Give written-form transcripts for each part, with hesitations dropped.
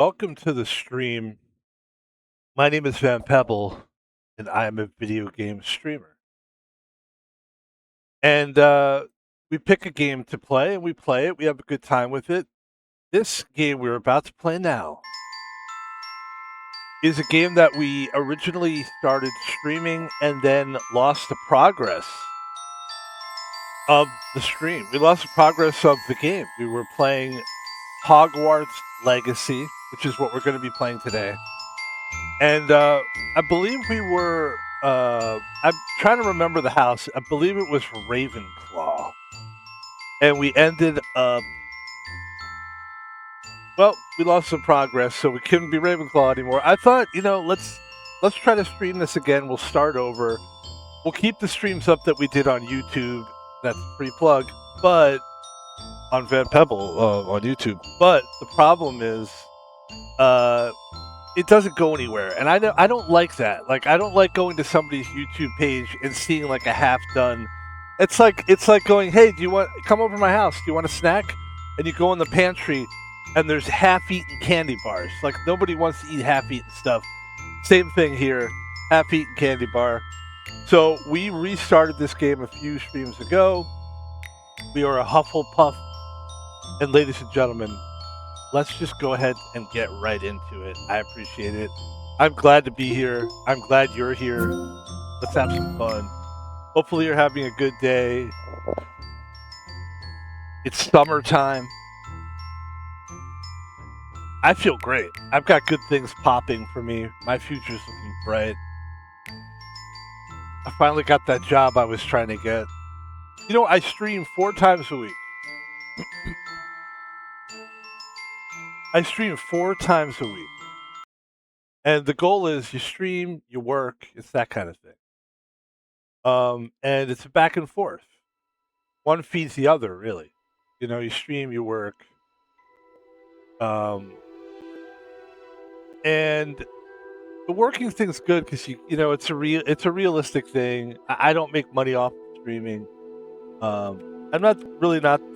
Welcome to the stream. My name is Pebble, and I am a video game streamer. And we pick a game to play, and we play it. We have a good time with it. This game we're about to play now is a game that we originally started streaming and then lost the progress of the stream. We lost the progress of the game. We were playing Hogwarts Legacy, which is what we're going to be playing today. And I believe we were. I'm trying to remember the house. I believe it was Ravenclaw, and we ended up. Well, we lost some progress, so we couldn't be Ravenclaw anymore. I thought, let's try to stream this again. We'll start over. We'll keep the streams up that we did on YouTube. That's a free plug, but on Van Pebble on YouTube. But the problem is, it doesn't go anywhere, and I don't like that. Like, I don't like going to somebody's YouTube page and seeing like a half done. It's like going, hey, do you want come over to my house? Do you want a snack? And you go in the pantry, and there's half-eaten candy bars. Like, nobody wants to eat half-eaten stuff. Same thing here, half-eaten candy bar. So we restarted this game a few streams ago. We are a Hufflepuff, and ladies and gentlemen, let's just go ahead and get right into it. I appreciate it. I'm glad to be here. I'm glad you're here. Let's have some fun. Hopefully you're having a good day. It's summertime. I feel great. I've got good things popping for me. My future's looking bright. I finally got that job I was trying to get. You know, I stream 4 times a week. I stream 4 times a week. And the goal is you stream, you work, it's that kind of thing. And it's a back and forth. One feeds the other, really. You know, you stream, you work. And the working thing's good because it's a realistic thing. I don't make money off streaming. I'm not.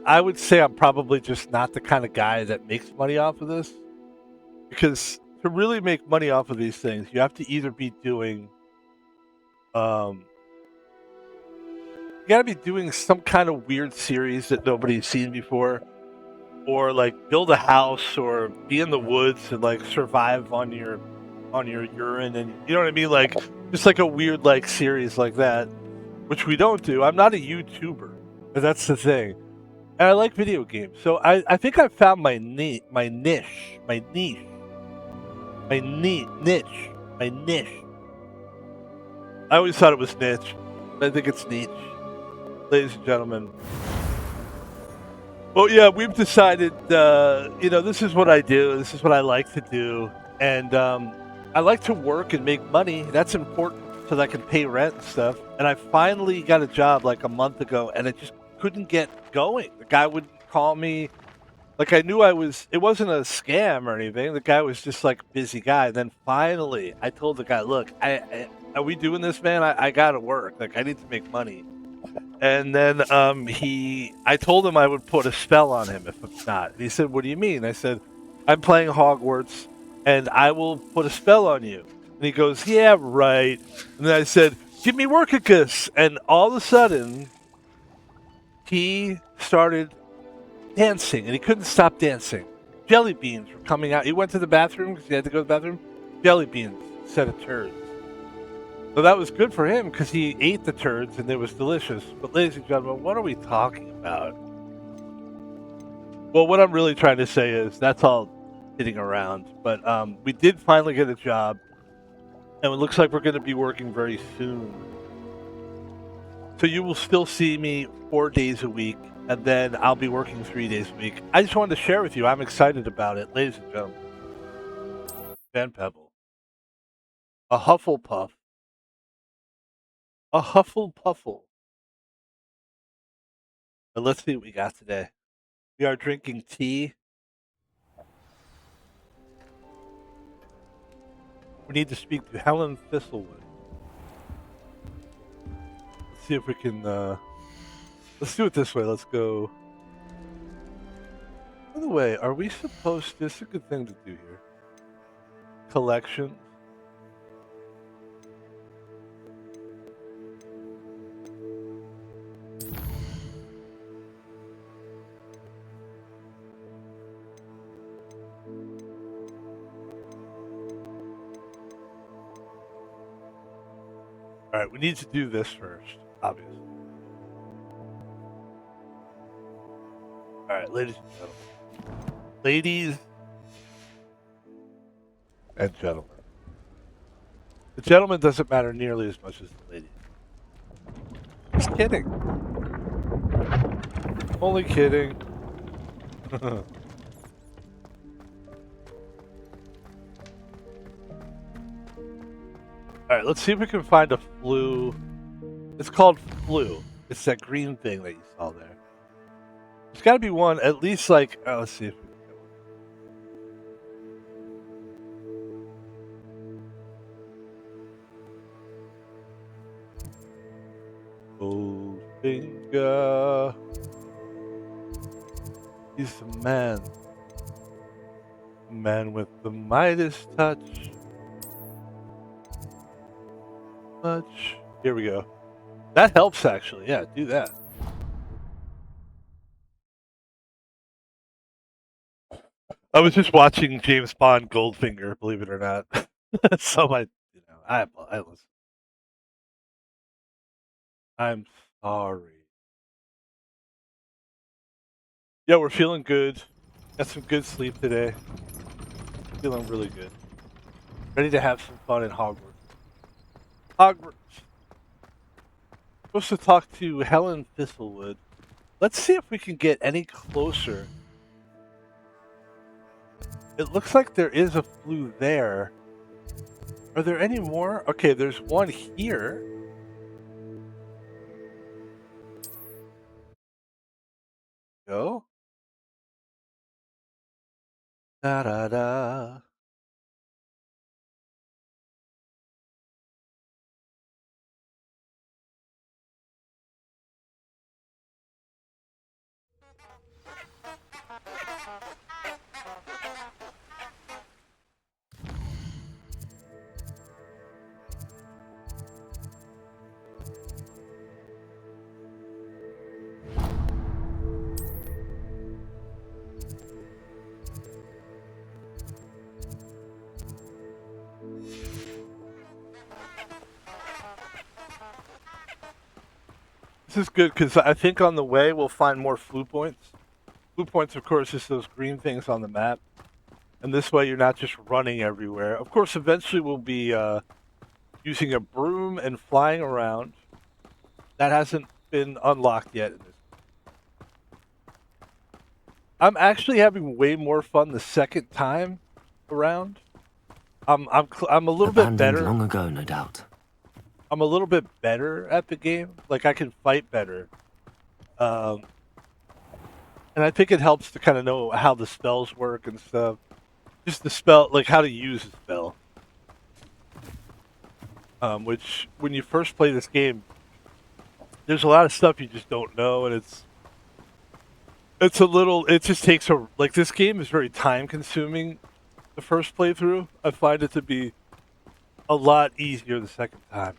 I would say I'm probably just not the kind of guy that makes money off of this. Because to really make money off of these things, you have to either be doing, you got to be doing some kind of weird series that nobody's seen before, or like build a house, or be in the woods and like survive on your urine, and you know what I mean, like just like a weird like series like that, which we don't do. I'm not a YouTuber, and that's the thing. And I like video games, so I think I found my niche. I always thought it was niche. I think it's niche, ladies and gentlemen. Well, yeah, we've decided, this is what I do. This is what I like to do. And I like to work and make money. That's important so that I can pay rent and stuff. And I finally got a job like a month ago, and it just couldn't get going. The guy wouldn't call me. Like, I knew it wasn't a scam or anything. The guy was just like a busy guy. Then finally, I told the guy, look, are we doing this, man? I got to work. Like, I need to make money. And then I told him I would put a spell on him if it's not. And he said, what do you mean? I said, I'm playing Hogwarts, and I will put a spell on you. And he goes, yeah, right. And then I said, give me work at this. And all of a sudden, he started dancing, and he couldn't stop dancing. Jelly beans were coming out. He went to the bathroom because he had to go to the bathroom. Jelly beans instead of turds. So that was good for him because he ate the turds and it was delicious. But ladies and gentlemen, what are we talking about? Well, what I'm really trying to say is that's all hitting around. But we did finally get a job, and it looks like we're going to be working very soon. So you will still see me 4 days a week, and then I'll be working 3 days a week. I just wanted to share with you. I'm excited about it, ladies and gentlemen. Van Pebble. A Hufflepuff. A Hufflepuffle. But let's see what we got today. We are drinking tea. We need to speak to Helen Thistlewood. Let's see if we can. Let's do it this way. Let's go By the way, are we supposed... This is a good thing to do here. collection. All right, we need to do this first, obviously. All right, ladies and gentlemen. Ladies and gentlemen. The gentleman doesn't matter nearly as much as the lady. Just kidding. Only kidding. All right, let's see if we can find a flu. It's called flu. It's that green thing that you saw there. There's got to be one, at least like, let's see if we can get one. Goldfinger. He's the man. The man with the Midas touch. Much. Here we go. That helps, actually. Yeah, do that. I was just watching James Bond Goldfinger, believe it or not. So I listen. I'm sorry. Yeah, we're feeling good. Got some good sleep today. Feeling really good. Ready to have some fun in Hogwarts. Hogwarts. Supposed to talk to Helen Thistlewood. Let's see if we can get any closer. It looks like there is a flu there. Are there any more? Okay, there's one here. Go. Da da da. This is good because I think on the way we'll find more flu points. Flu points, of course, is those green things on the map. And this way you're not just running everywhere. Of course, eventually we'll be using a broom and flying around. That hasn't been unlocked yet. I'm actually having way more fun the second time around. I'm a little bit better. Long ago, no doubt. I'm a little bit better at the game. Like I can fight better. And I think it helps to kind of know how the spells work and stuff. Just the spell, like how to use a spell. Which, when you first play this game, there's a lot of stuff you just don't know, and it just takes this game is very time consuming. The first playthrough, I find it to be a lot easier the second time.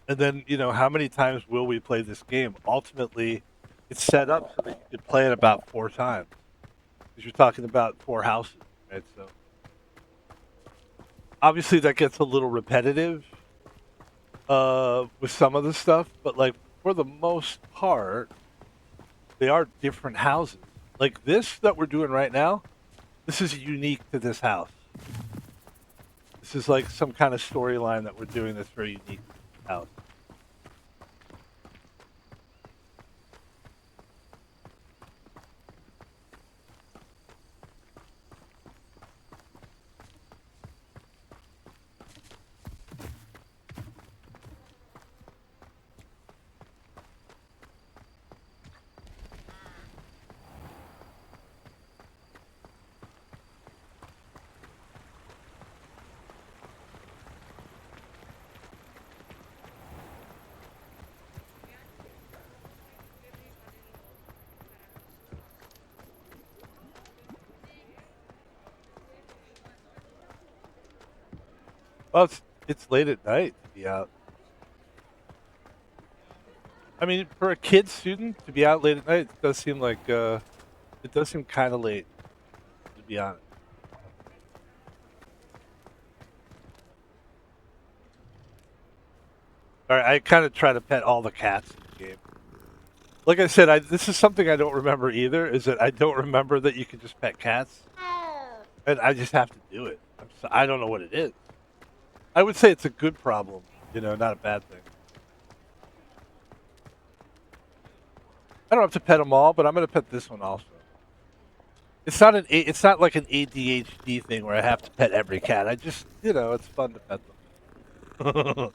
And then, how many times will we play this game? Ultimately, it's set up so that you can play it about 4 times. Because you're talking about 4 houses, right? So, obviously that gets a little repetitive with some of the stuff, but like for the most part, they are different houses. Like this that we're doing right now, this is unique to this house. This is like some kind of storyline that we're doing that's very unique to this house. Well, it's late at night to be out. I mean, for a kid student to be out late at night, it does seem like it does seem kind of late, to be honest. All right, I kind of try to pet all the cats in the game. Like I said, this is something I don't remember either. Is that I don't remember that you can just pet cats, and I just have to do it. I don't know what it is. I would say it's a good problem, not a bad thing. I don't have to pet them all, but I'm going to pet this one also. It's not like an ADHD thing where I have to pet every cat. I just, it's fun to pet them.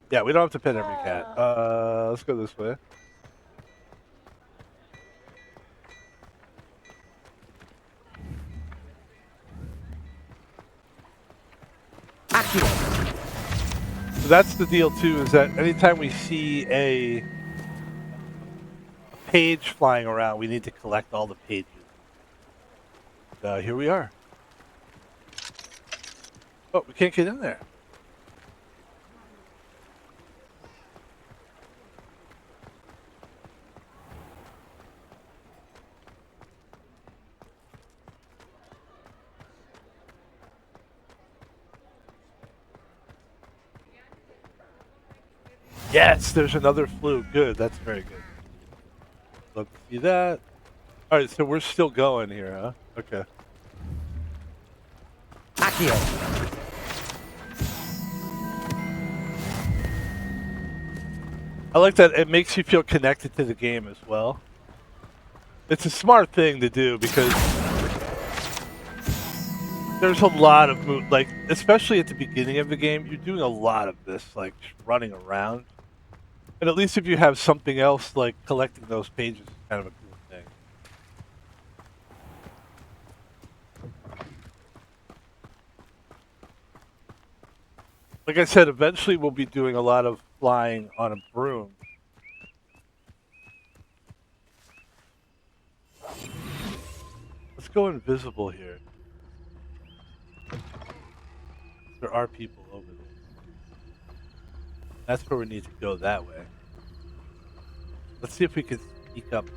Yeah, we don't have to pet every cat. Let's go this way. So that's the deal too, is that anytime we see a page flying around, we need to collect all the pages. Here we are. Oh, we can't get in there. Yes, there's another flute. Good, that's very good. Love to see that. All right, so we're still going here, huh? Okay. Accio. I like that it makes you feel connected to the game as well. It's a smart thing to do because there's a lot of especially at the beginning of the game, you're doing a lot of this, like just running around. And at least if you have something else, like collecting those pages is kind of a cool thing. Like I said, eventually we'll be doing a lot of flying on a broom. Let's go invisible here. There are people over there. That's where we need to go, that way. Let's see if we can sneak up this.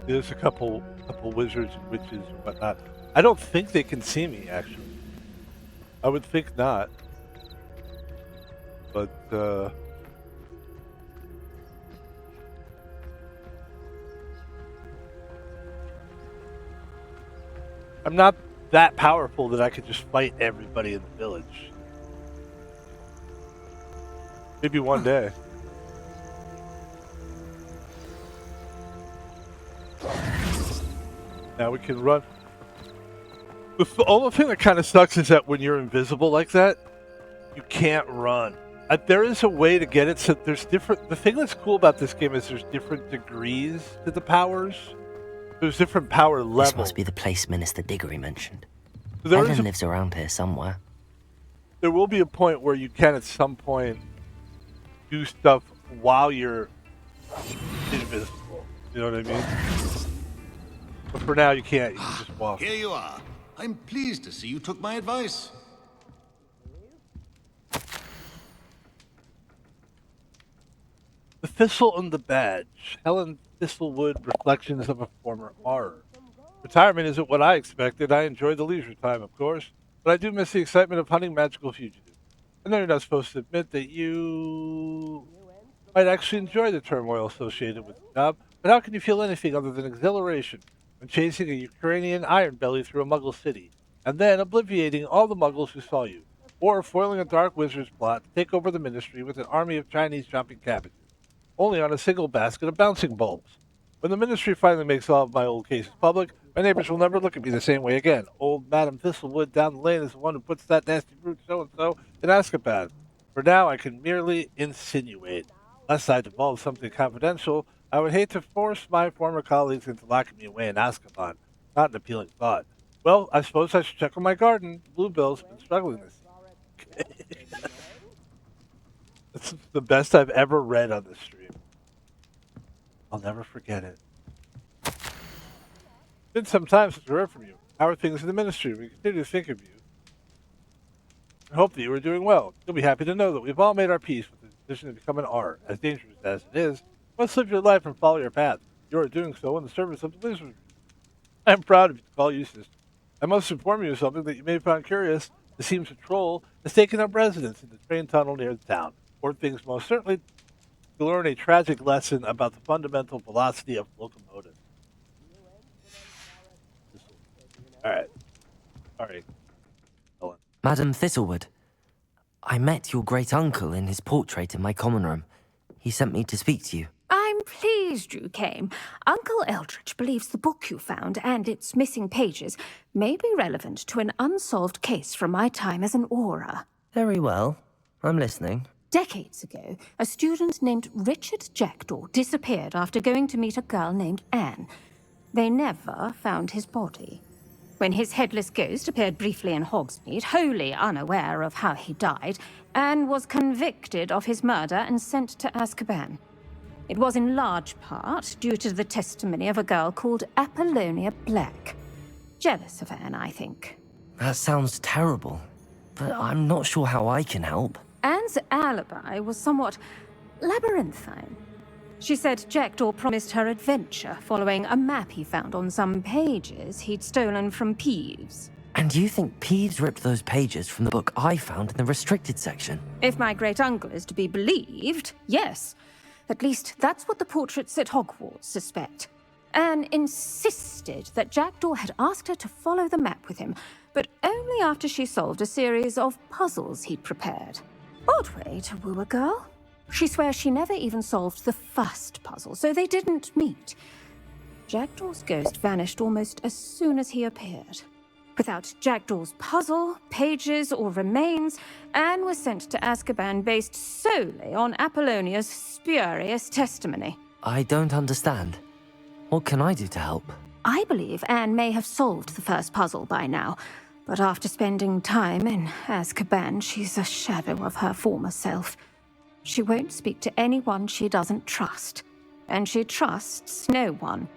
There's a couple wizards and witches and whatnot. I don't think they can see me, actually. I would think not. But, I'm not that powerful that I could just fight everybody in the village. Maybe one day. Now we can run. The only thing that kind of sucks is that when you're invisible like that, you can't run. There is a way to get it, so there's different... The thing that's cool about this game is there's different degrees to the powers. There's different power levels. This must be the place Minister Diggory mentioned. There Ellen lives around here somewhere. There will be a point where you can, at some point, do stuff while you're invisible. You know what I mean? But for now, you can't. You can just walk. Here you are. I'm pleased to see you took my advice. The Thistle and the Badge. Helen Thistlewood, Reflections of a Former Horror. Retirement isn't what I expected. I enjoy the leisure time, of course, but I do miss the excitement of hunting magical fugitives. I know you're not supposed to admit that you might actually enjoy the turmoil associated with the job, but how can you feel anything other than exhilaration when chasing a Ukrainian iron belly through a Muggle city, and then obliviating all the Muggles who saw you, or foiling a dark wizard's plot to take over the ministry with an army of Chinese jumping cabbages, only on a single basket of bouncing bulbs. When the ministry finally makes all of my old cases public, my neighbors will never look at me the same way again. Old Madam Thistlewood down the lane is the one who puts that nasty brute so-and-so in Azkaban. For now, I can merely insinuate. Unless I divulge something confidential, I would hate to force my former colleagues into locking me away in Azkaban. Not an appealing thought. Well, I suppose I should check on my garden. Bluebell's been struggling this season. This is the best I've ever read on this stream. I'll never forget it. It's been some time since we heard from you. How are things in the ministry? We continue to think of you. I hope that you are doing well. You'll be happy to know that we've all made our peace with the decision to become an art. As dangerous as it is, you must live your life and follow your path. You are doing so in the service of the wizardry. I am proud of you to call you sister. I must inform you of something that you may have found curious. It seems a troll has taken up residence in the train tunnel near the town. Poor things most certainly to learn a tragic lesson about the fundamental velocity of locomotives. Alright. Sorry. Ellen. Madam Thistlewood, I met your great-uncle in his portrait in my common room. He sent me to speak to you. I'm pleased you came. Uncle Eldridge believes the book you found and its missing pages may be relevant to an unsolved case from my time as an aura. Very well. I'm listening. Decades ago, a student named Richard Jackdaw disappeared after going to meet a girl named Anne. They never found his body. When his headless ghost appeared briefly in Hogsmeade, wholly unaware of how he died, Anne was convicted of his murder and sent to Azkaban. It was in large part due to the testimony of a girl called Apollonia Black. Jealous of Anne, I think. That sounds terrible, but I'm not sure how I can help. Anne's alibi was somewhat labyrinthine. She said Jackdaw promised her adventure following a map he found on some pages he'd stolen from Peeves. And you think Peeves ripped those pages from the book I found in the restricted section? If my great-uncle is to be believed, yes. At least that's what the portraits at Hogwarts suspect. Anne insisted that Jackdaw had asked her to follow the map with him, but only after she solved a series of puzzles he'd prepared. Odd way to woo a girl. She swears she never even solved the first puzzle, so they didn't meet. Jackdaw's ghost vanished almost as soon as he appeared. Without Jackdaw's puzzle, pages, or remains, Anne was sent to Azkaban based solely on Apollonia's spurious testimony. I don't understand. What can I do to help? I believe Anne may have solved the first puzzle by now, but after spending time in Azkaban, she's a shadow of her former self. She won't speak to anyone she doesn't trust, and she trusts no one.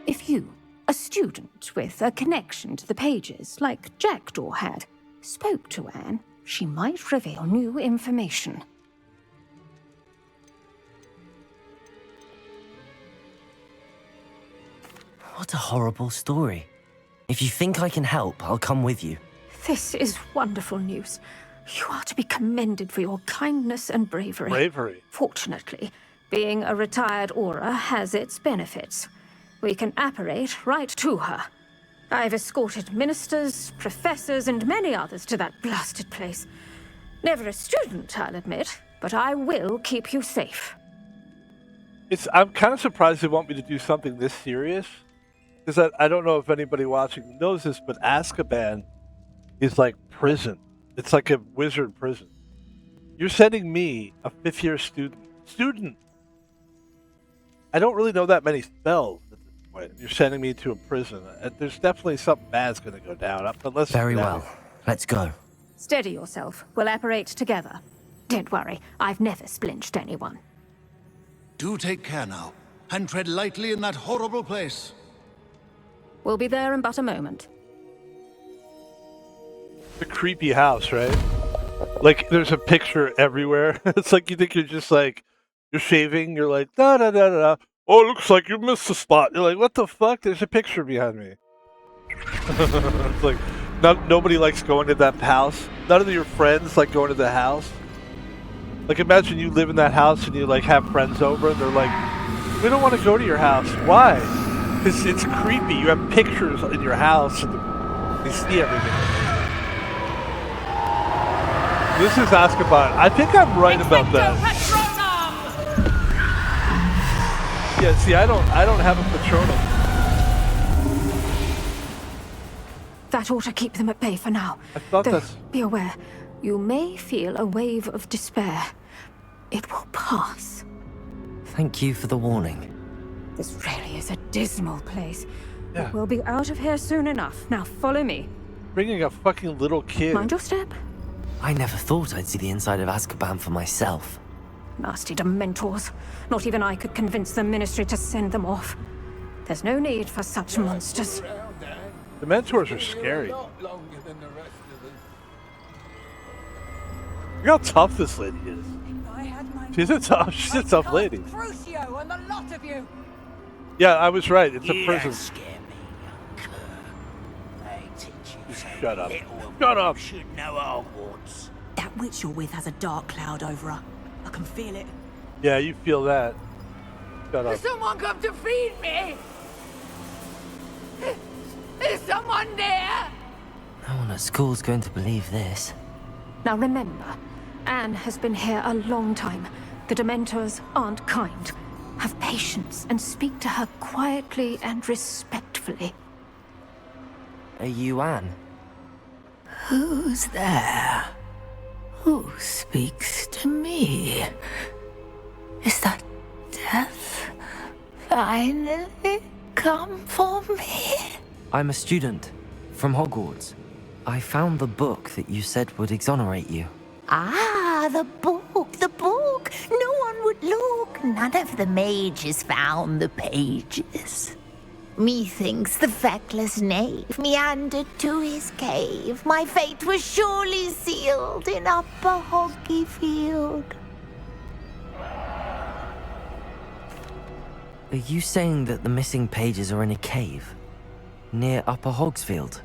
If you, a student with a connection to the pages, like Jackdaw had, spoke to Anne, she might reveal new information. What a horrible story. If you think I can help, I'll come with you. This is wonderful news. You are to be commended for your kindness and bravery. Bravery. Fortunately, being a retired aura has its benefits. We can apparate right to her. I've escorted ministers, professors, and many others to that blasted place. Never a student, I'll admit, but I will keep you safe. I'm kind of surprised they want me to do something this serious. Because I don't know if anybody watching knows this, but Azkaban is like prison. It's like a wizard prison. You're sending me, a fifth-year student. I don't really know that many spells at this point. You're sending me to a prison. There's definitely something bad's going to go down. But let's Very well. Let's go. Steady yourself. We'll apparate together. Don't worry, I've never splinched anyone. Do take care now, and tread lightly in that horrible place. We'll be there in but a moment. It's a creepy house, right? Like, there's a picture everywhere. It's like you think you're just like, you're shaving, you're like, da da da da. Oh, it looks like you missed the spot. You're like, what the fuck? There's a picture behind me. It's like, nobody likes going to that house. None of your friends like going to the house. Like, imagine you live in that house and you like have friends over and they're like, we don't want to go to your house. Why? Because it's creepy. You have pictures in your house and they see everything. This is Azkaban. I think I'm right about that. Yeah, see, I don't have a Patronum. That ought to keep them at bay for now. I thought Though, that's... be aware, you may feel a wave of despair. It will pass. Thank you for the warning. This really is a dismal place. Yeah. But we'll be out of here soon enough. Now follow me. Bringing a fucking little kid. Mind your step. I never thought I'd see the inside of Azkaban for myself. Nasty Dementors. Not even I could convince the Ministry to send them off. There's no need for such monsters. The Mentors are scary. Look how tough this lady is. She's a tough lady. Crucio and the lot of you. Yeah, I was right. It's a You prison. don't scare me, young cur. I teach you so Shut up. little Shut up. you should know Hogwarts. That witch you're with has a dark cloud over her. I can feel it. Yeah, you feel that. Shut up. Someone come to feed me! Is someone there? No one at school's going to believe this. Now remember, Anne has been here a long time. The Dementors aren't kind. Have patience and speak to her quietly and respectfully. Are you Anne? Who's there? Who speaks to me? Is that death finally come for me? I'm a student from Hogwarts. I found the book that you said would exonerate you. Ah, the book, the book. No one would look. None of the mages found the pages. Methinks the feckless knave meandered to his cave. My fate was surely sealed in Upper Hoggyfield. Are you saying that the missing pages are in a cave? Near Upper Hogsfield?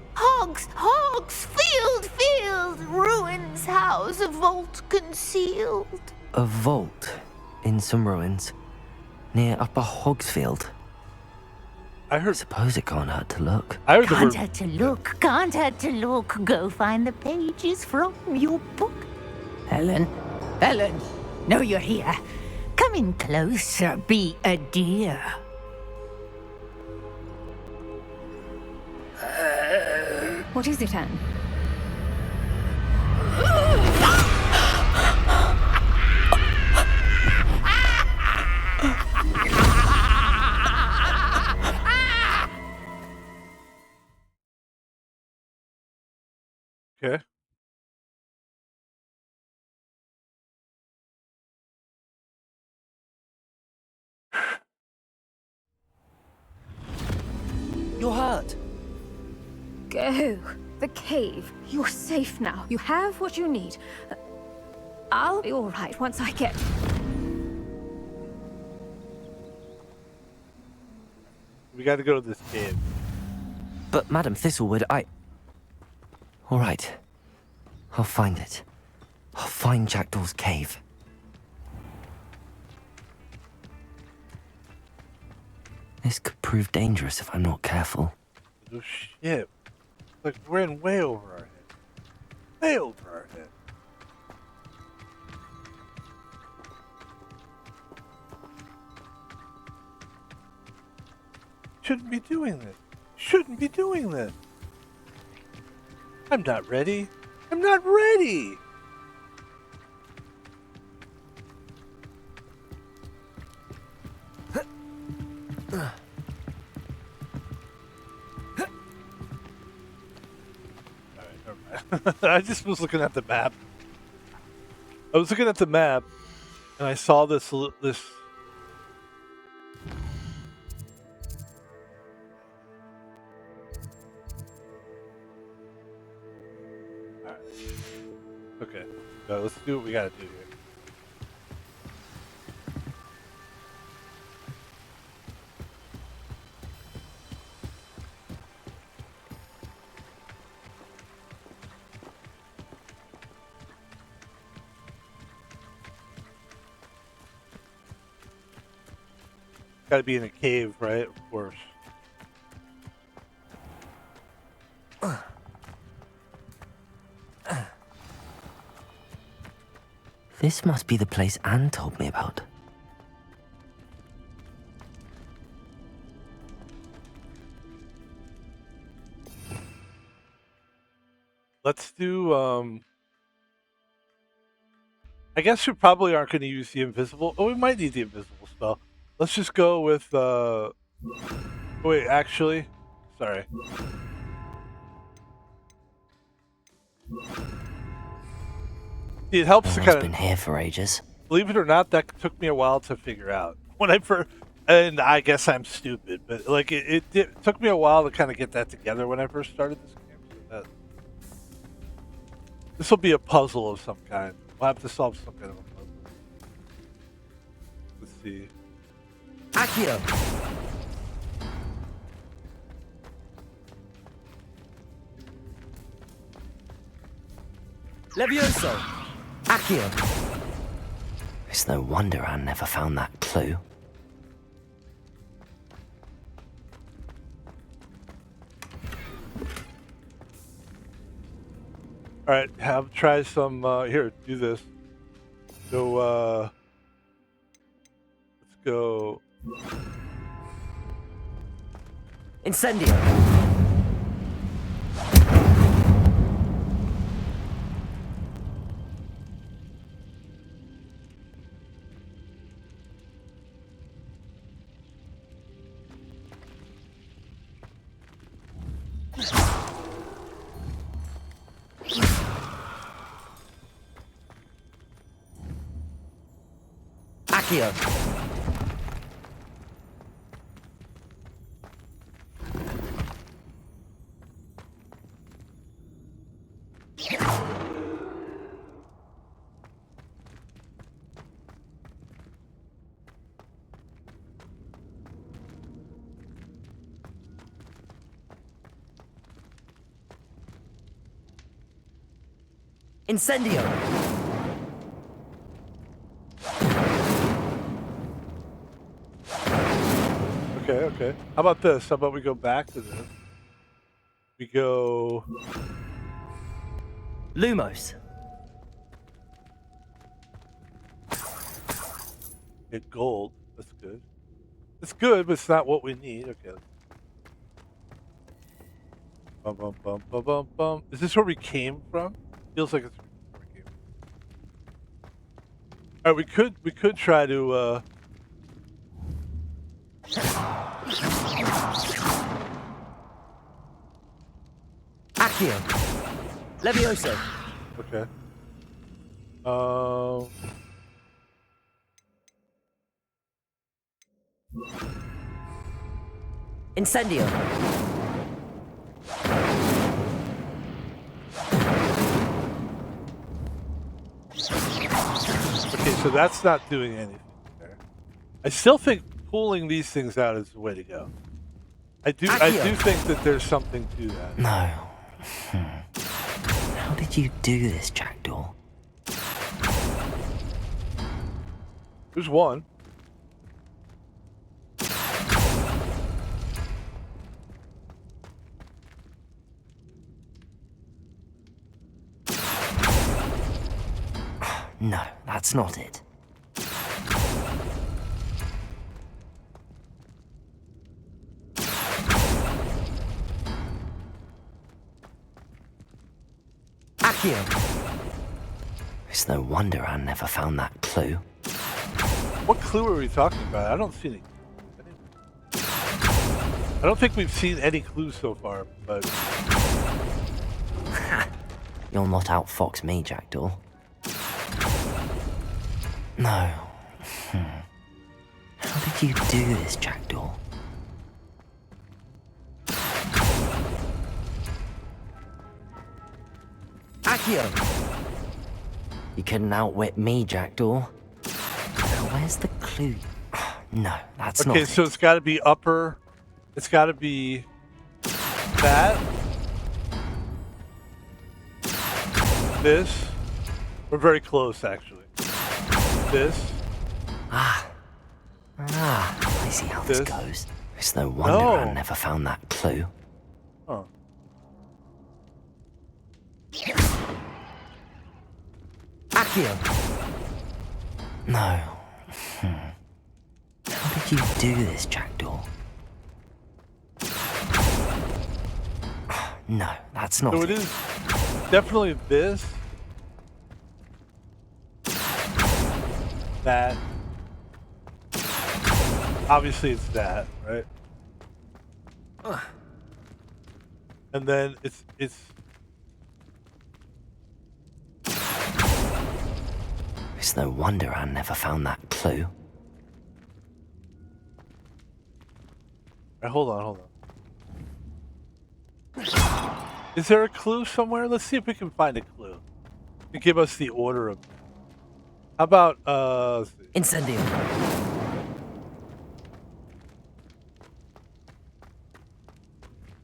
Field, ruins house, a vault concealed. A vault in some ruins near Upper Hogsfield. I heard. Suppose it can't hurt to look. I heard the Can't word. hurt to look, can't hurt to look. Go find the pages from your book. Helen, know you're here. Come in closer, be a dear. What is it, Anne? Okay. You're hurt. Go. The cave. You're safe now. You have what you need. I'll be all right once I get... We got to go to this cave. But Madam Thistlewood, All right. I'll find it. I'll find Jackdaw's cave. This could prove dangerous if I'm not careful. Oh shit! Like we're in way over our head. Way over our head. Shouldn't be doing this. Shouldn't be doing this. I'm not ready. I'm not ready. I just was looking at the map. I was looking at the map, and I saw this. Alright. Okay. So let's do what we gotta do here. Gotta be in a cave, right? Of course. This must be the place Anne told me about. let's do. I guess we probably aren't going to use the invisible. Oh, we might need the invisible spell. Let's just go with. Wait, actually, sorry. It helps to No kind one's of. been here for ages. Believe it or not, that took me a while to figure out when I first. And I guess I'm stupid, but like it took me a while to kind of get that together when I first started this game. So this will be a puzzle of some kind. We'll have to solve some kind of a puzzle. Let's see. Accio! Levioso! Accio! It's no wonder I never found that clue. All right, try some. Here, do this. Go. Let's go. Incendio! Accio! Incendio! Okay. How about this? How about we go back to this? We go. Lumos! Get gold. That's good. It's good, but it's not what we need. Okay. Bum, bum, bum, bum, bum, bum. Is this where we came from? Feels like it's where we came from. All right, we could try to. Accio! Levioso! Okay. Incendio! Okay, so that's not doing anything there. I still think pulling these things out is the way to go. I do think that there's something to that. No. How did you do this, Jackdaw? There's one. No, that's not it. Accio! It's no wonder I never found that clue. What clue are we talking about? I don't see any. I don't think we've seen any clues so far, but. You'll not outfox me, Jackdaw. No. How did you do this, Jackdaw? Accio! You couldn't outwit me, Jackdaw. Now, where's the clue? No, that's not Okay, it. so it's got to be upper. It's got to be that. This. We're very close, actually. This. I see how this This. goes. It's no wonder No. I never found that clue. Huh. Accio! No. How did you do this, Jackdaw? No, that's not So it it. is. definitely this. That. Obviously it's that, right? And then it's It's no wonder Anne never found that clue. right, hold on. Is there a clue somewhere? Let's see if we can find a clue to give us the order of. How about let's see. Incendio.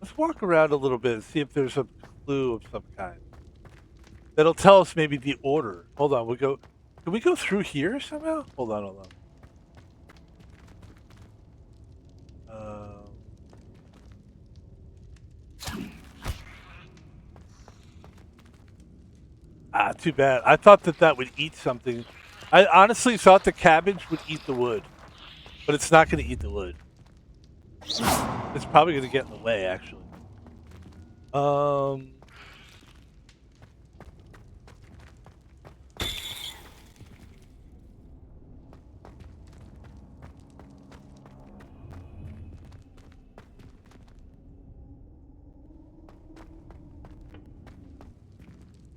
Let's walk around a little bit and see if there's a clue of some kind. That'll tell us maybe the order. Hold on, can we go through here somehow? Hold on. Too bad. I thought that would eat something. I honestly thought the cabbage would eat the wood, but it's not going to eat the wood. It's probably going to get in the way, actually.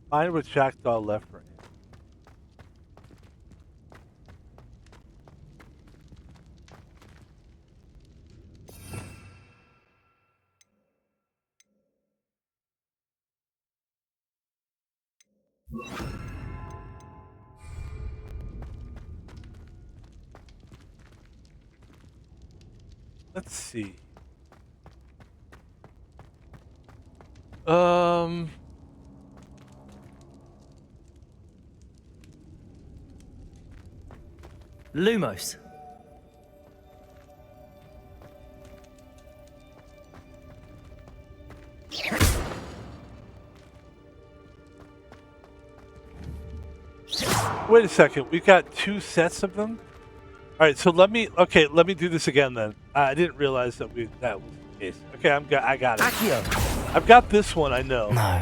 Find what Jackdaw left for him. Let's see. Lumos. Wait a second. We've got 2 sets of them. All right. So let me do this again then. I didn't realize that was the case. Okay, I got it. Accio. I've got this one. I know. No.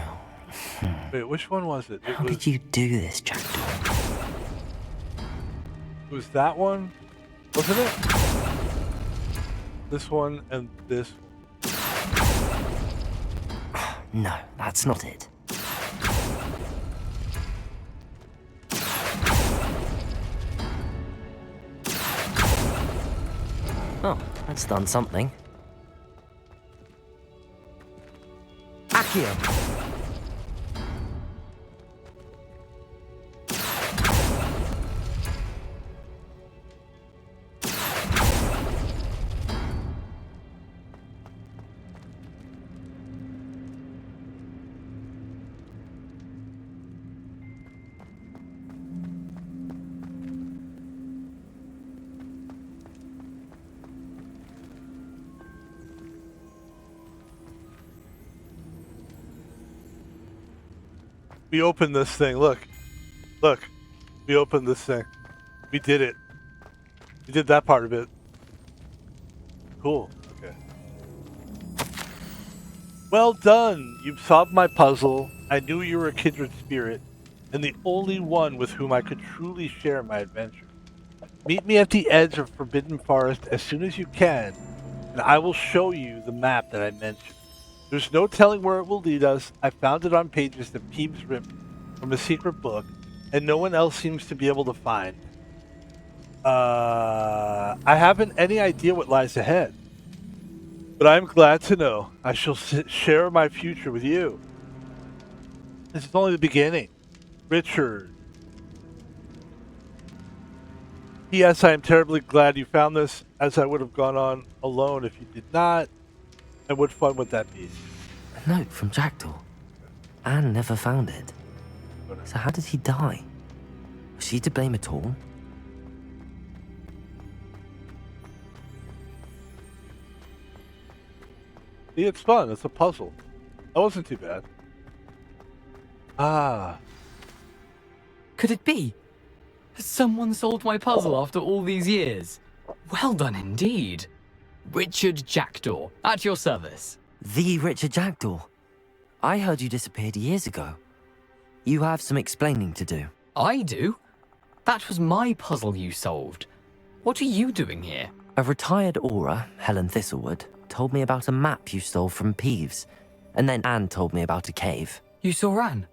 Wait, which one was it? How did you do this, Jackdaw? It was that one, wasn't it? This one and this one. No, that's not it. Oh, that's done something. Accio. We opened this thing. Look. We opened this thing. We did it. We did that part of it. Cool. Okay. Well done. You've solved my puzzle. I knew you were a kindred spirit, and the only one with whom I could truly share my adventure. Meet me at the edge of Forbidden Forest as soon as you can, and I will show you the map that I mentioned. There's no telling where it will lead us. I found it on pages that Peeves ripped from a secret book, and no one else seems to be able to find. I haven't any idea what lies ahead, but I'm glad to know I shall share my future with you. This is only the beginning. Richard. P.S. I am terribly glad you found this, as I would have gone on alone if you did not. And what fun would that be? A note from Jackdaw. Anne never found it. So how did he die? Was she to blame at all? See, it's fun. It's a puzzle. That wasn't too bad. Ah. Could it be? Has someone solved my puzzle after all these years? Well done indeed. Richard Jackdaw, at your service. The Richard Jackdaw. I heard you disappeared years ago. You have some explaining to do. I do? That was my puzzle you solved. What are you doing here? A retired Aura, Helen Thistlewood, told me about a map you stole from Peeves, and then Anne told me about a cave. You saw Anne?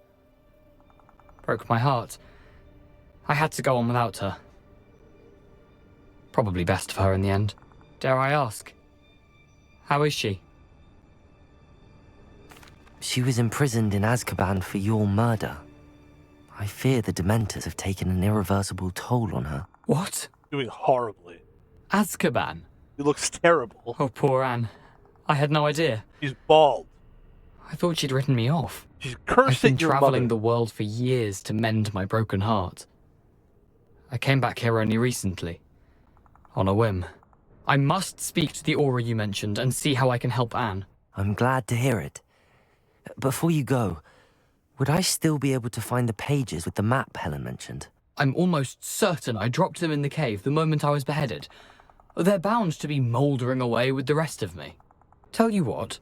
Broke my heart. I had to go on without her. Probably best for her in the end. Dare I ask? How is she? She was imprisoned in Azkaban for your murder. I fear the Dementors have taken an irreversible toll on her. What? Doing horribly. Azkaban? He looks terrible. Oh, poor Anne. I had no idea. She's bald. I thought she'd written me off. She's I've cursed been at your traveling mother. the world for years to mend my broken heart. I came back here only recently. On a whim. I must speak to the Aura you mentioned and see how I can help Anne. I'm glad to hear it. Before you go, would I still be able to find the pages with the map Helen mentioned? I'm almost certain I dropped them in the cave the moment I was beheaded. They're bound to be mouldering away with the rest of me. Tell you what,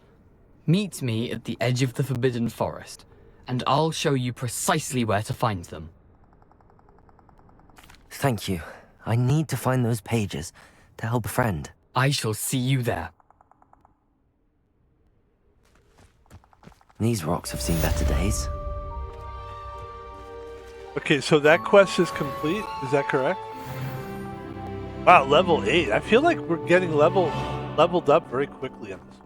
meet me at the edge of the Forbidden Forest, and I'll show you precisely where to find them. Thank you. I need to find those pages to help a friend. I shall see you there. These rocks have seen better days. Okay, so that quest is complete. Is that correct? Wow, level 8. I feel like we're getting leveled up very quickly on this.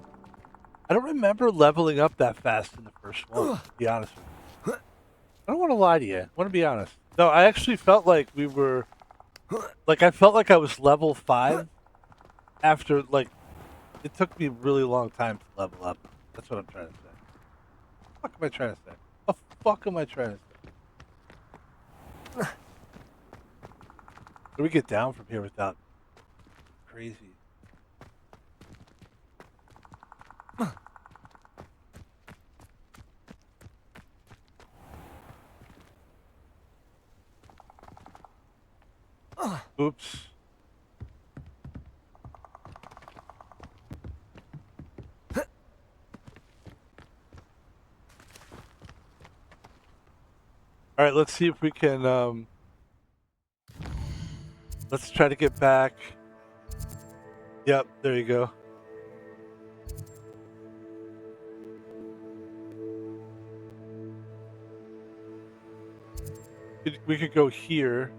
I don't remember leveling up that fast in the first one, to be honest with you. I don't want to lie to you. I want to be honest. No, I actually felt like we were... Like, I felt like I was level 5 after, like... It took me a really long time to level up. That's what I'm trying to say. What the fuck am I trying to say? What the fuck am I trying to say? How do we get down from here without crazy? Oops. All right, let's see if we can let's try to get back. Yep, there you go. We could go here.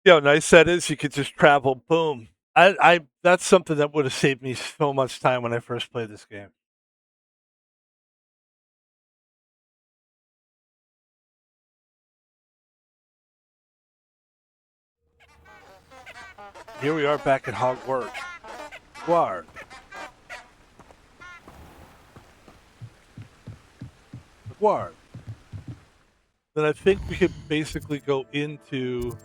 You know, nice that is. You could just travel. Boom. That's something that would have saved me so much time when I first played this game. Here we are back at Hogwarts. Guard. Guard. Then I think we could basically go into...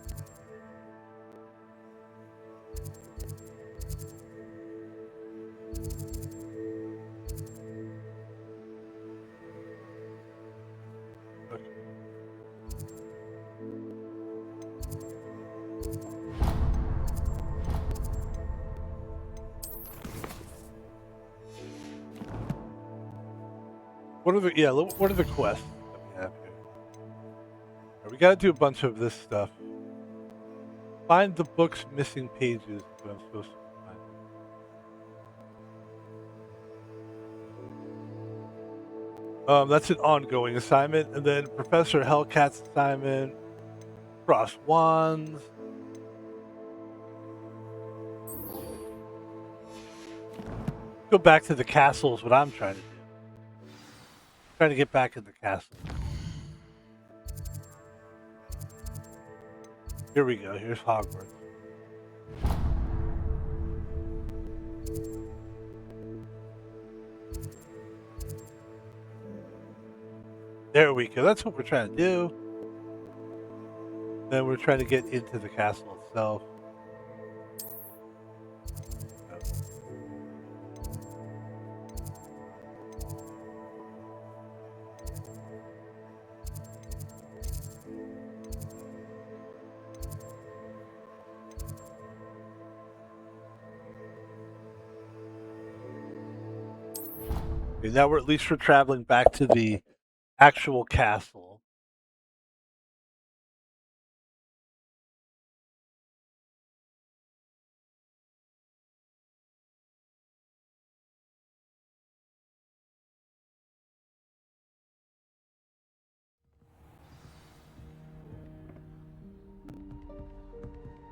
What are the quests that we have here? We gotta do a bunch of this stuff. Find the book's missing pages. What I'm supposed to find. That's an ongoing assignment, and then Professor Hellcat's assignment. Cross wands. Go back to the castle is what I'm trying to do. Trying to get back in the castle. Here we go. Here's Hogwarts. There we go. That's what we're trying to do. Then we're trying to get into the castle itself. Okay, now we're traveling back to the actual castle.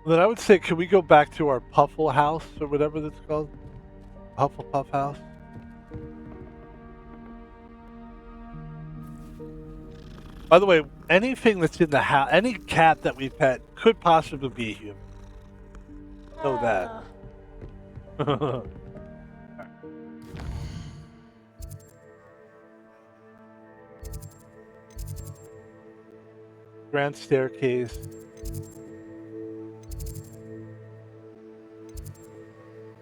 Then I would say, can we go back to our Puffle house or whatever that's called? Hufflepuff house? By the way, anything that's in the house, any cat that we pet could possibly be a human. Know that. Grand staircase.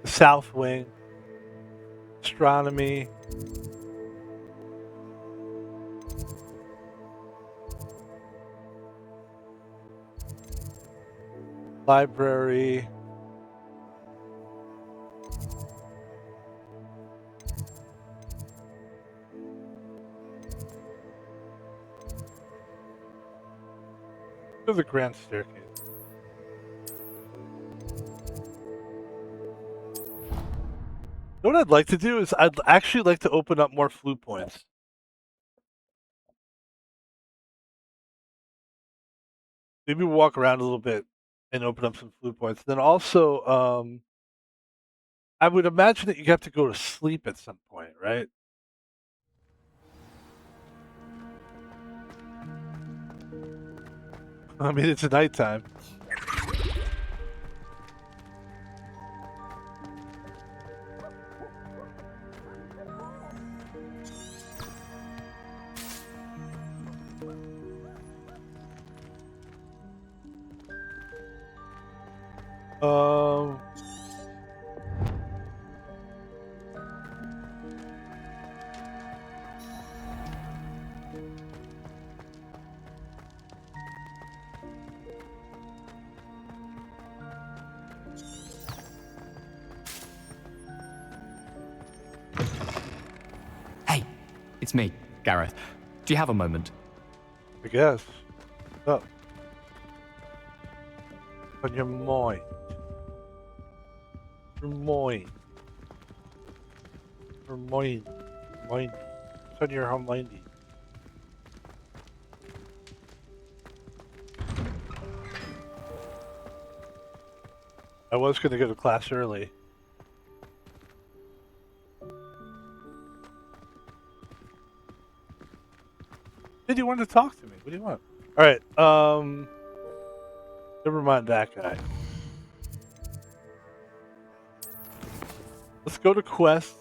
The south wing. Astronomy. Library. To the grand staircase. What I'd like to do is I'd actually like to open up more flute points. Maybe walk around a little bit and open up some flute points. Then also, I would imagine that you have to go to sleep at some point, right? I mean, it's nighttime. Um. Hey, it's me, Gareth. Do you have a moment? I guess. Oh. On your mind. Your mind. Your mind. Mind. It's on your mindy. I was going to go to class early. Did you want to talk to me? What do you want? All right. Never mind that guy. Let's go to quests.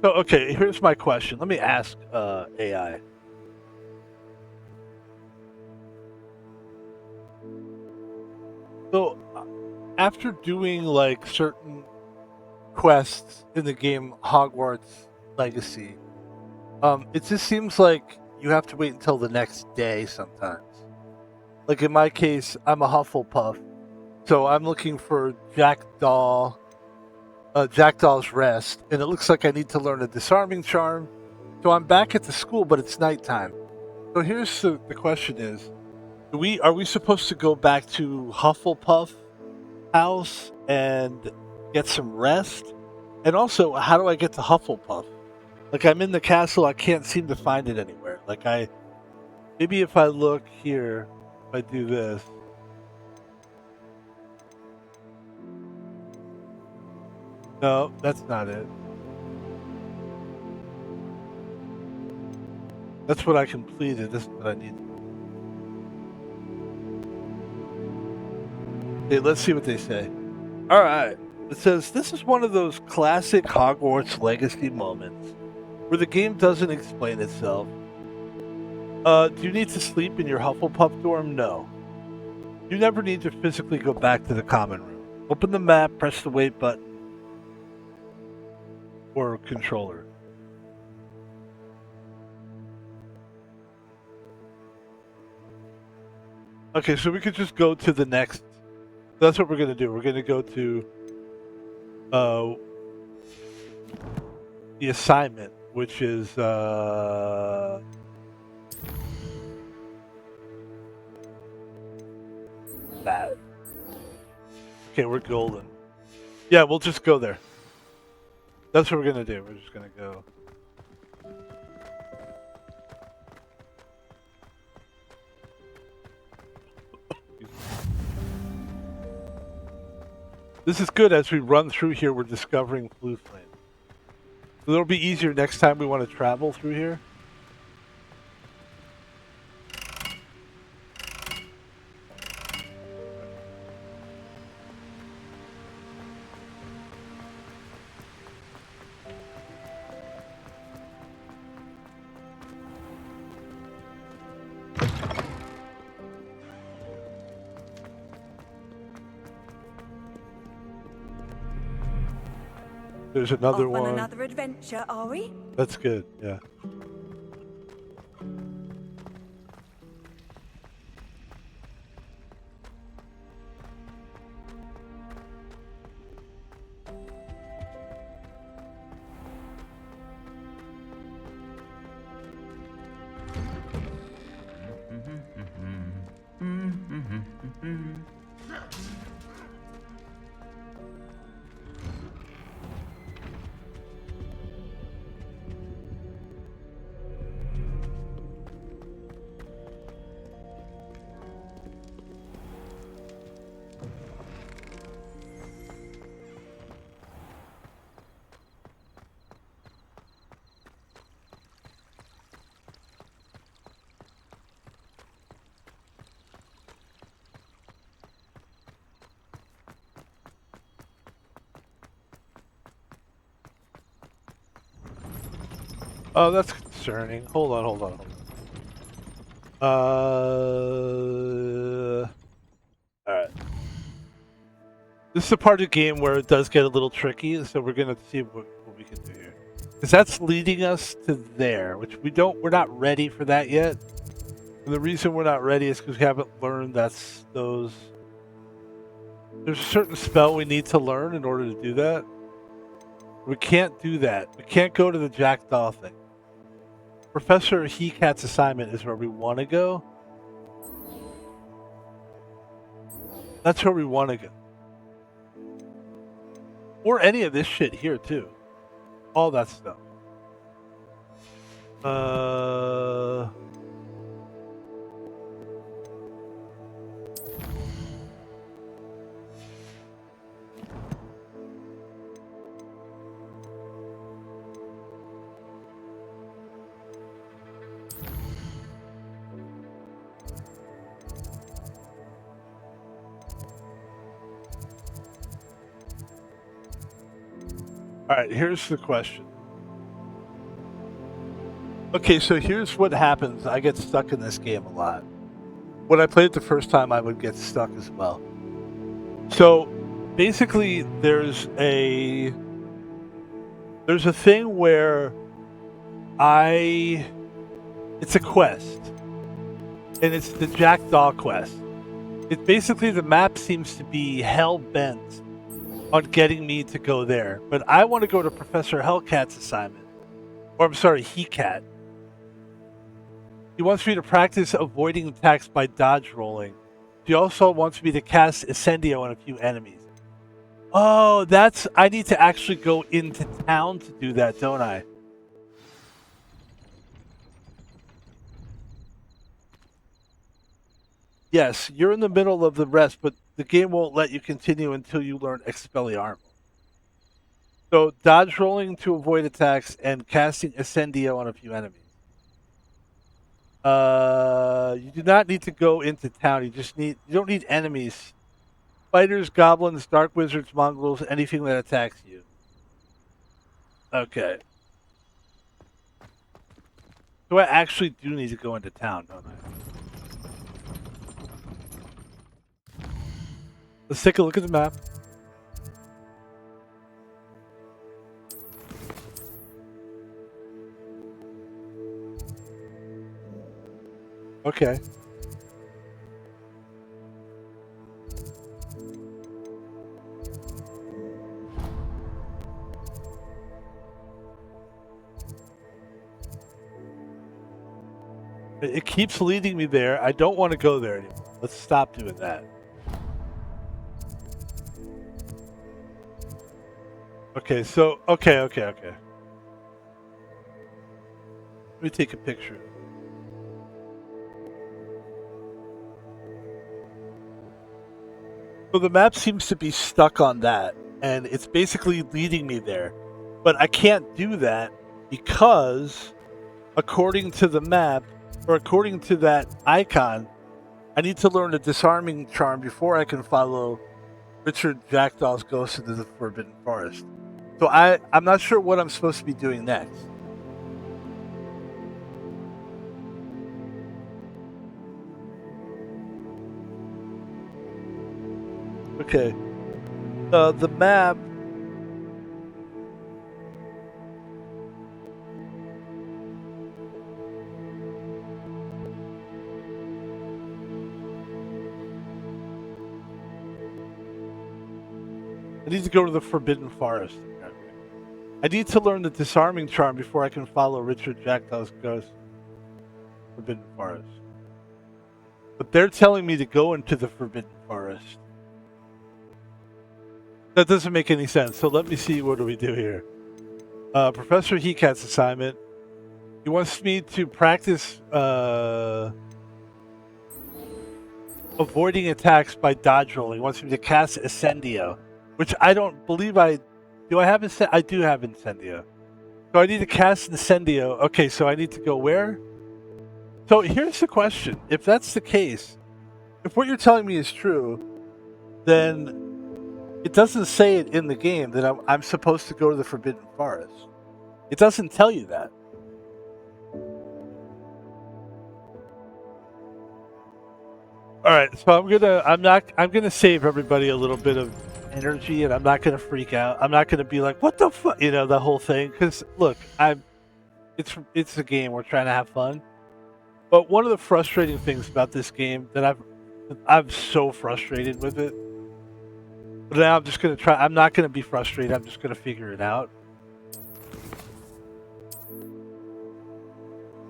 So, okay, here's my question. Let me ask AI. So, after doing like certain quests in the game Hogwarts Legacy, it just seems like you have to wait until the next day sometimes. Like in my case, I'm a Hufflepuff, so I'm looking for Jackdaw's Rest, and it looks like I need to learn a disarming charm. So I'm back at the school, but it's nighttime. So here's the question is, are we supposed to go back to Hufflepuff house and get some rest? And also, how do I get to Hufflepuff? Like, I'm in the castle, I can't seem to find it anywhere. Like, maybe if I look here, if I do this. No, that's not it. That's what I completed. This is what I need. Okay, let's see what they say. All right. It says, this is one of those classic Hogwarts Legacy moments where the game doesn't explain itself. Do you need to sleep in your Hufflepuff dorm? No. You never need to physically go back to the common room. Open the map, press the wait button, or controller. Okay, so we could just go to the next. That's what we're going to do. We're going to go to the assignment, which is that. Okay, we're golden. Yeah, we'll just go there. That's what we're gonna do. We're just gonna go. This is good. As we run through here, we're discovering blue flame. So it'll be easier next time we want to travel through here. There's another Off one. on another adventure, are we? That's good, yeah. Oh, that's concerning. Hold on. Alright. This is a part of the game where it does get a little tricky, so we're gonna see what we can do here. Because that's leading us to there, which we're not ready for that yet. And the reason we're not ready is because we haven't learned there's a certain spell we need to learn in order to do that. We can't do that. We can't go to the Jackdaw thing. Professor Hecat's assignment is where we want to go. That's where we want to go. Or any of this shit here, too. All that stuff. Alright, here's the question. Okay, so here's what happens. I get stuck in this game a lot. When I played it the first time, I would get stuck as well. So, basically, there's a thing where it's a quest. And it's the Jackdaw quest. It's basically the map seems to be hell-bent on getting me to go there. But I want to go to Professor Hellcat's assignment. Or I'm sorry, Hecat. He wants me to practice avoiding attacks by dodge rolling. He also wants me to cast Incendio on a few enemies. Oh, I need to actually go into town to do that, don't I? Yes, you're in the middle of the rest, but the game won't let you continue until you learn Expelliarmus. So, dodge rolling to avoid attacks and casting Incendio on a few enemies. You do not need to go into town. You don't need enemies. Spiders, goblins, dark wizards, mongrels, anything that attacks you. Okay. So I actually do need to go into town, don't I? Let's take a look at the map. Okay. It keeps leading me there. I don't want to go there anymore. Let's stop doing that. Okay, so okay. Let me take a picture. So the map seems to be stuck on that, and it's basically leading me there. But I can't do that because, according to the map, or according to that icon, I need to learn the disarming charm before I can follow Richard Jackdaw's ghost into the Forbidden Forest. So I'm not sure what I'm supposed to be doing next. Okay. The map. I need to go to the Forbidden Forest. I need to learn the disarming charm before I can follow Richard Jackdaw's ghost. Forbidden Forest. But they're telling me to go into the Forbidden Forest. That doesn't make any sense. So let me see, what do we do here? Professor Heatcat's assignment. He wants me to practice avoiding attacks by dodge rolling. He wants me to cast Incendio, which I don't believe I have. I do have Incendio. So I need to cast Incendio. Okay, so I need to go where? So here's the question. If that's the case, if what you're telling me is true, then it doesn't say it in the game that I'm supposed to go to the Forbidden Forest. It doesn't tell you that. All right, so I'm gonna save everybody a little bit of energy, and I'm not gonna freak out. I'm not gonna be like, what the fuck, the whole thing. Because look, it's a game. We're trying to have fun. But one of the frustrating things about this game that I'm so frustrated with it. But now I'm just gonna try. I'm not gonna be frustrated. I'm just gonna figure it out.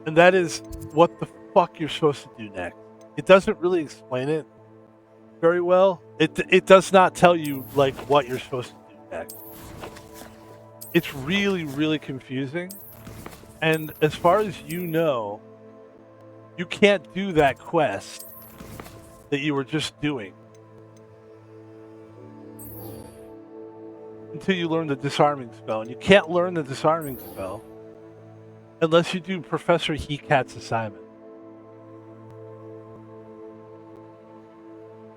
And that is what the fuck you're supposed to do next. It doesn't really explain it very well. It does not tell you like what you're supposed to do next. It's really, really confusing. And as far as you know, you can't do that quest that you were just doing until you learn the disarming spell. And you can't learn the disarming spell unless you do Professor Heatcat's assignment.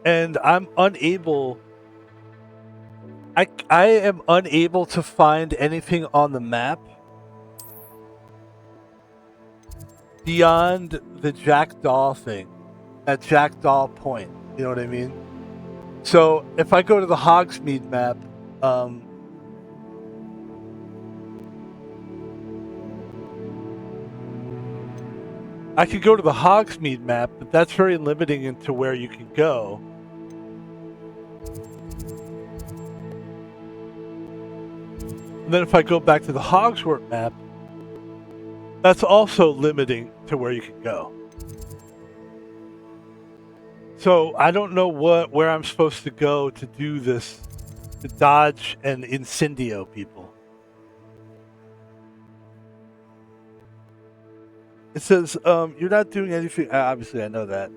And I'm unable... I am unable to find anything on the map beyond the Jackdaw thing. That Jackdaw point. You know what I mean? So, if I go to the Hogsmeade map... I could go to the Hogsmeade map, but that's very limiting into where you can go. And then if I go back to the Hogwarts map, that's also limiting to where you can go. So I don't know where I'm supposed to go to do this, to dodge and Incendio people. It says, you're not doing anything. Obviously, I know that.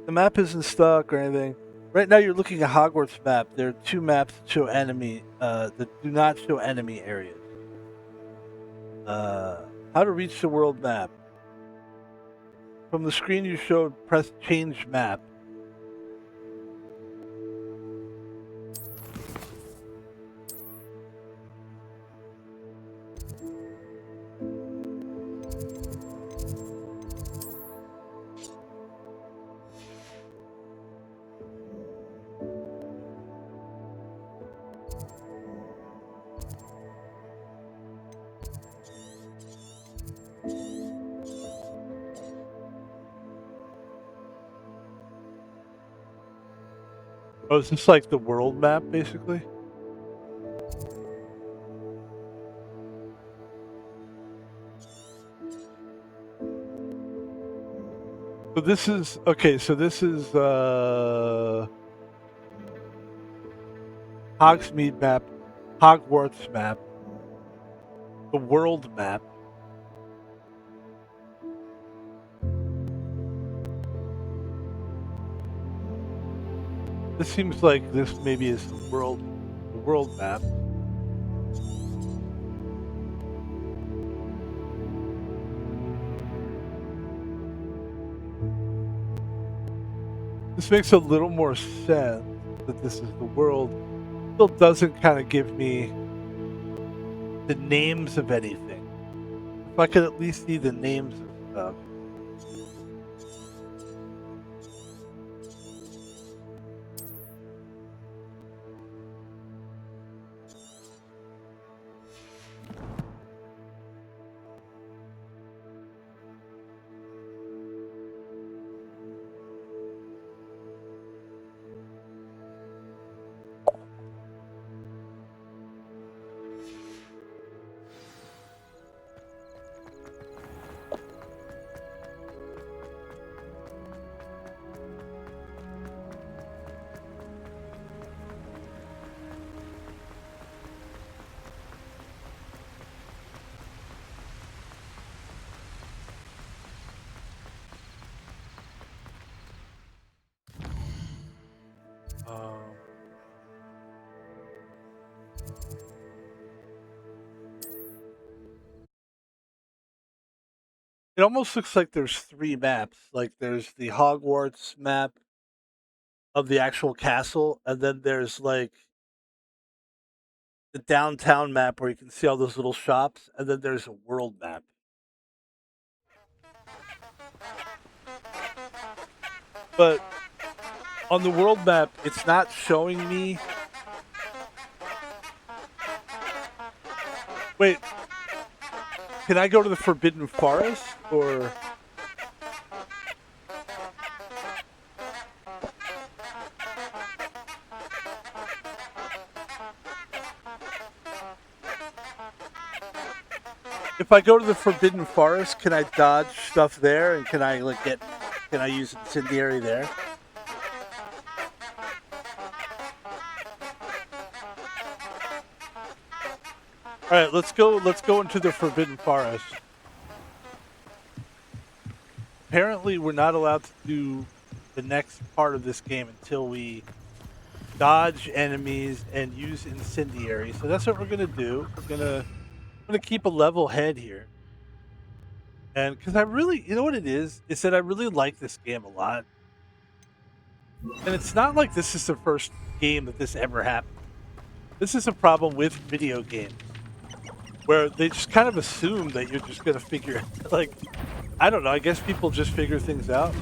The map isn't stuck or anything. Right now, you're looking at Hogwarts map. There are 2 maps that show enemy, that do not show enemy areas. How to reach the world map. From the screen you showed, press change map. Oh, is this like the world map, basically? So this is okay. So this is Hogsmeade map, Hogwarts map, the world map. This seems like this maybe is the world map. This makes a little more sense that this is the world. Still doesn't kind of give me the names of anything. If I could at least see the names of stuff. It almost looks like there's three maps. Like there's the Hogwarts map of the actual castle, and then there's like the downtown map where you can see all those little shops, and then there's a world map. But on the world map, it's not showing me. Wait, can I go to the Forbidden Forest or? If I go to the Forbidden Forest, can I dodge stuff there, and can I can I use incendiary there? All right, let's go into the Forbidden Forest. Apparently, we're not allowed to do the next part of this game until we dodge enemies and use incendiary. So that's what we're gonna do. I'm gonna keep a level head here, and because I really, you know what it is that I really like this game a lot, and it's not like this is the first game that this ever happened. This is a problem with video games, where they just kind of assume that you're just gonna figure it. Like, I don't know. I guess people just figure things out.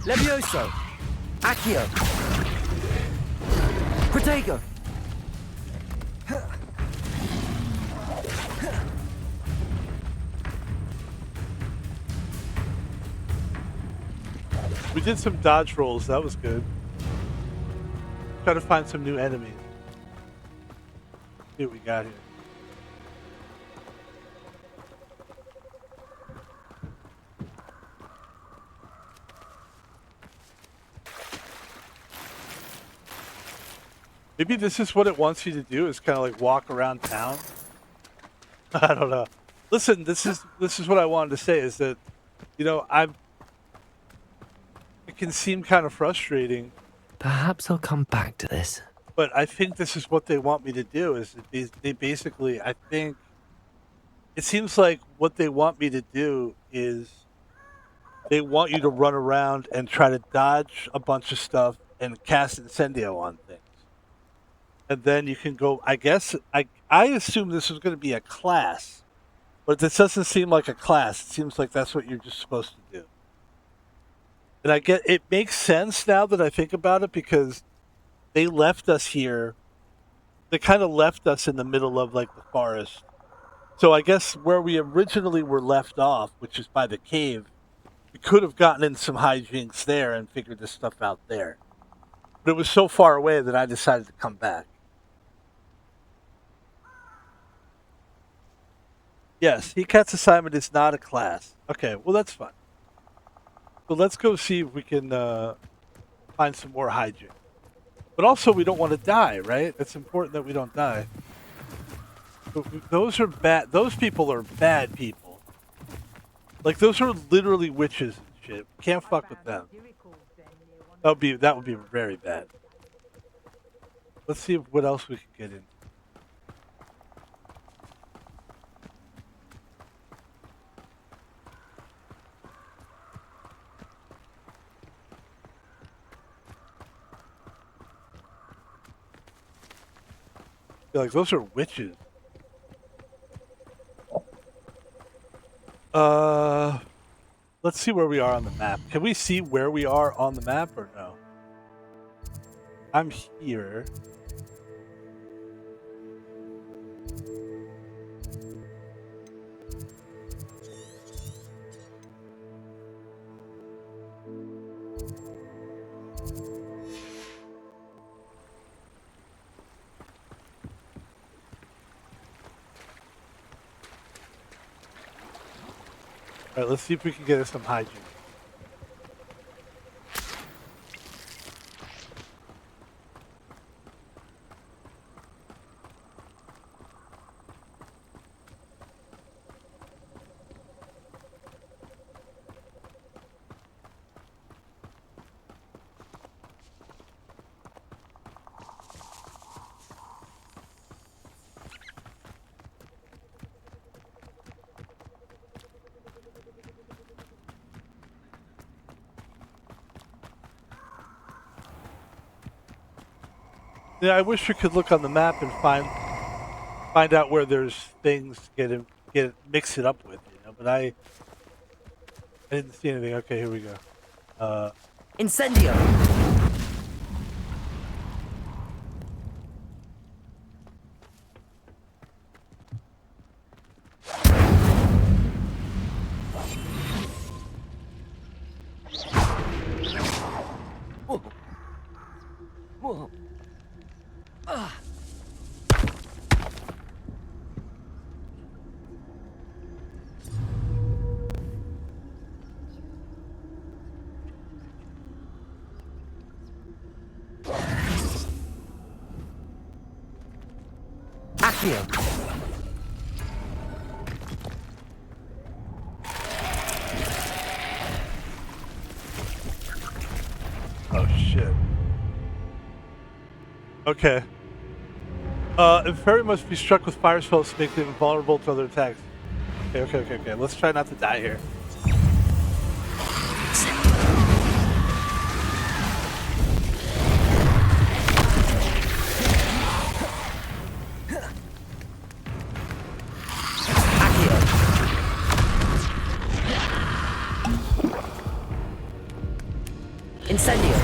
Levioso! Accio! Protego! We did some dodge rolls. That was good. Try to find some new enemies. See what we got here. Maybe this is what it wants you to do, is kind of like walk around town. I don't know. Listen, this is what I wanted to say, is that, you know, it can seem kind of frustrating. Perhaps I'll come back to this. But I think this is what they want me to do, is they basically, I think, it seems like what they want me to do is they want you to run around and try to dodge a bunch of stuff and cast Incendio on things. And then you can go, I guess, I assume this is going to be a class, but this doesn't seem like a class. It seems like that's what you're just supposed to do. And I get it makes sense now that I think about it because they left us here. They kind of left us in the middle of like the forest. So I guess where we originally were left off, which is by the cave, we could have gotten in some hijinks there and figured this stuff out there. But it was so far away that I decided to come back. Yes, Cat's assignment is not a class. Okay, well that's fine. So let's go see if we can find some more hijinks. But also, we don't want to die, right? It's important that we don't die. Those are bad. Those people are bad people. Like those are literally witches and shit. Can't fuck with them. That would be very bad. Let's see what else we can get in. Like those are witches. Let's see where we are on the map. Can we see where we are on the map or no? I'm here. All right, let's see if we can get us some hygiene. Yeah, I wish we could look on the map and find out where there's things to mix it up with, you know. But I didn't see anything. Okay, here we go. Incendio! Whoa. Whoa. Accio. Oh shit. Okay. If fairy must be struck with fire spells to make them vulnerable to other attacks. Okay. Let's try not to die here. Incendio.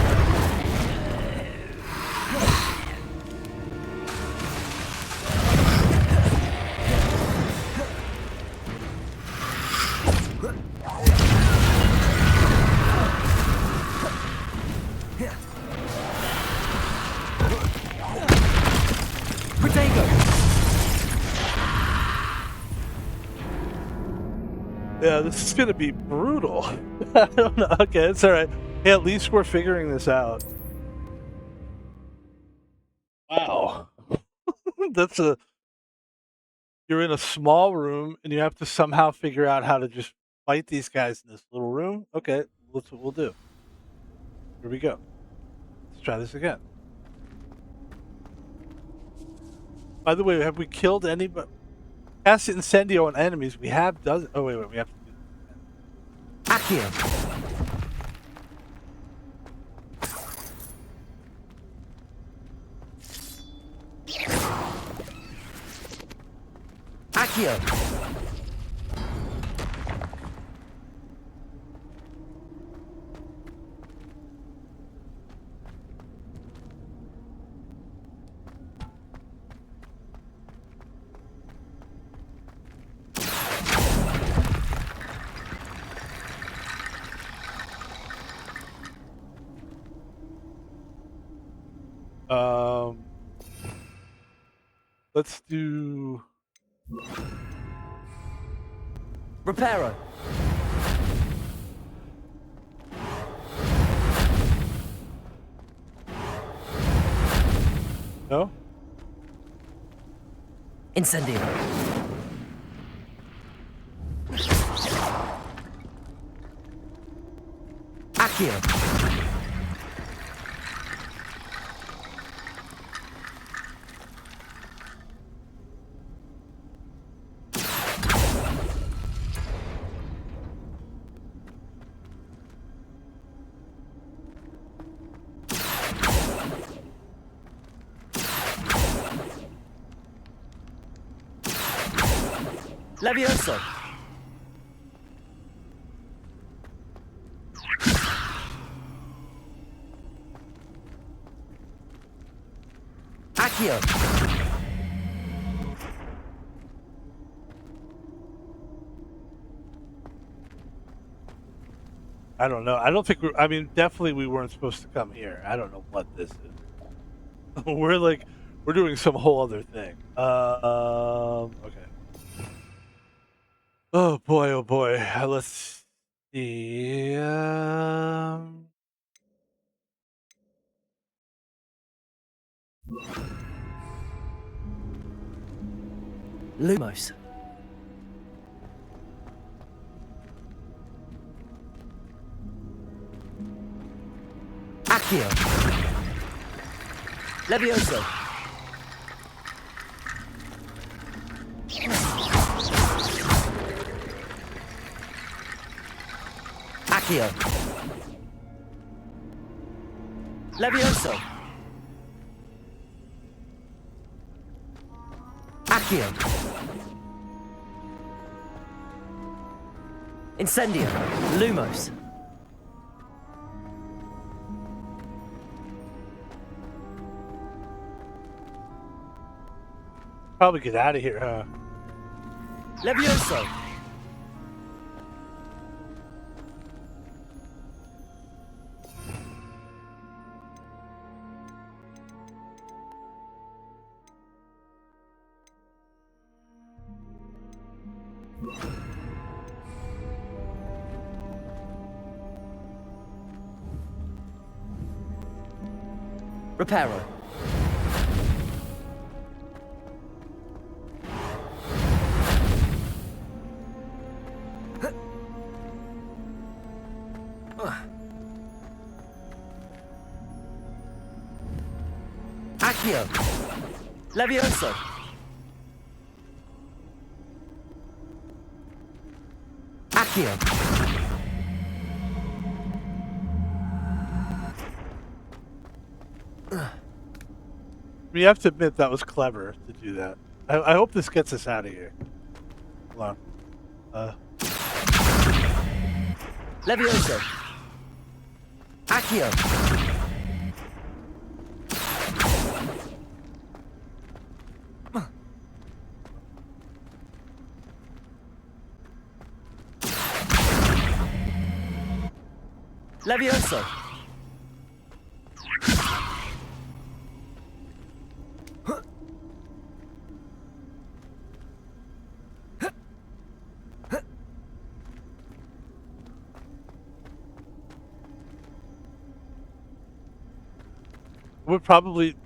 Yeah, this is gonna be brutal. I don't know. Okay, it's alright. Hey, at least we're figuring this out. Wow. You're in a small room and you have to somehow figure out how to just fight these guys in this little room. Okay, that's what we'll do. Here we go. Let's try this again. By the way, have we killed anybody? Cast Incendio on enemies. We have done. Oh, wait. We have to do this. Accio. Accio. Let's do. Reparo. No. Incendio. Accio. Levioso. Accio. I don't know. I don't think we're. I mean, definitely we weren't supposed to come here. I don't know what this is. we're doing some whole other thing. Okay. Oh boy, oh boy. Let's see. Lumos. Accio. Levioso. Accio. Levioso. Accio. Incendio. Lumos. Probably get out of here, huh? Levioso. Reparo. Accio. Levioso. Accio. You have to admit that was clever to do that. I hope this gets us out of here. Hold on. Levioso. Accio. Levioso.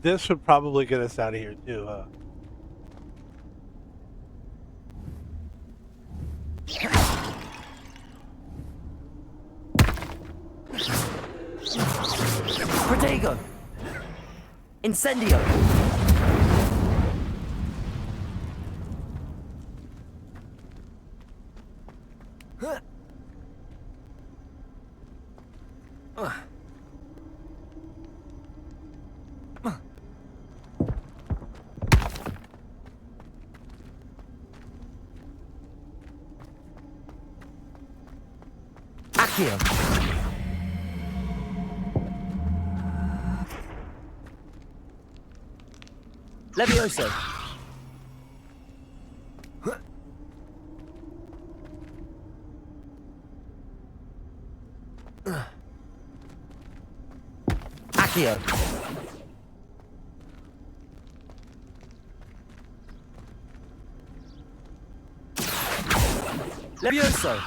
This would probably get us out of here too, huh? Protego. Incendio. Accio. Levioso. Accio. Levioso.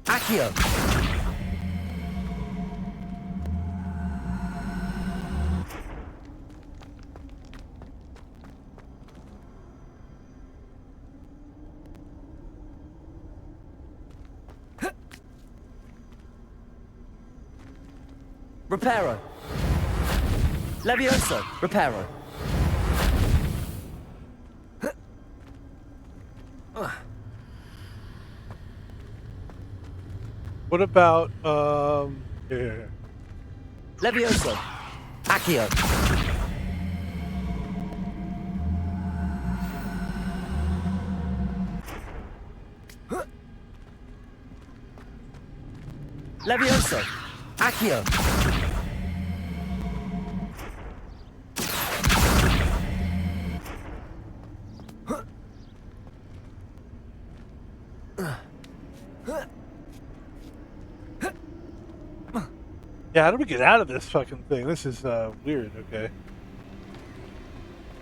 Accio. Reparo. Levioso. Reparo. What about here? Levioso. Accio. Levioso. Accio. Yeah, how do we get out of this fucking thing? This is weird. Okay.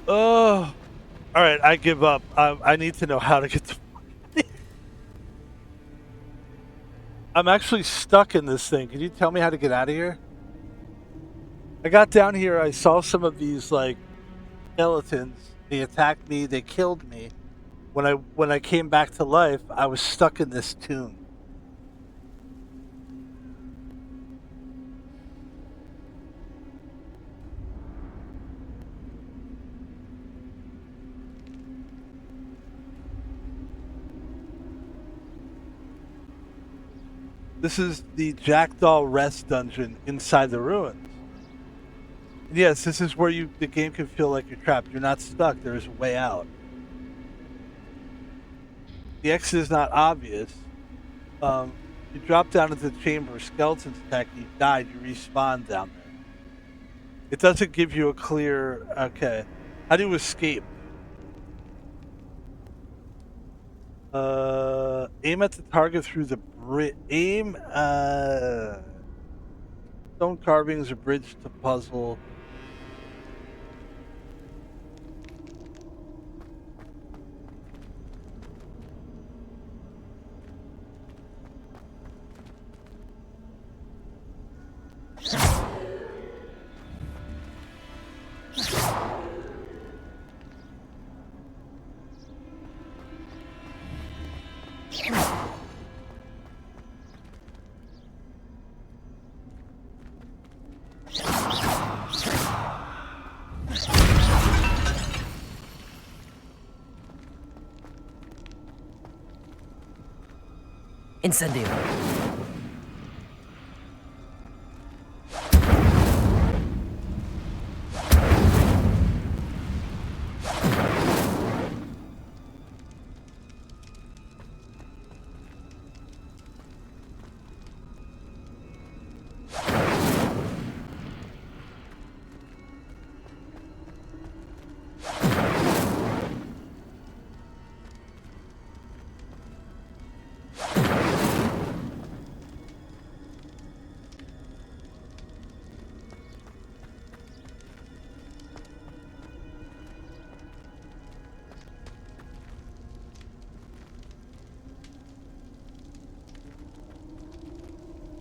Oh, all right. I give up. I need to know how to get. I'm actually stuck in this thing. Can you tell me how to get out of here? I got down here. I saw some of these like skeletons. They attacked me. They killed me. When I came back to life, I was stuck in this tomb. This is the Jackdaw Rest Dungeon inside the ruins. And yes, this is where the game can feel like you're trapped. You're not stuck. There is a way out. The exit is not obvious. You drop down into the chamber, skeletons attack you, died, you respawn down there. It doesn't give you a clear... Okay. How do you escape? Aim at the target through the bridge. Stone carvings, a bridge to puzzle. Incendio.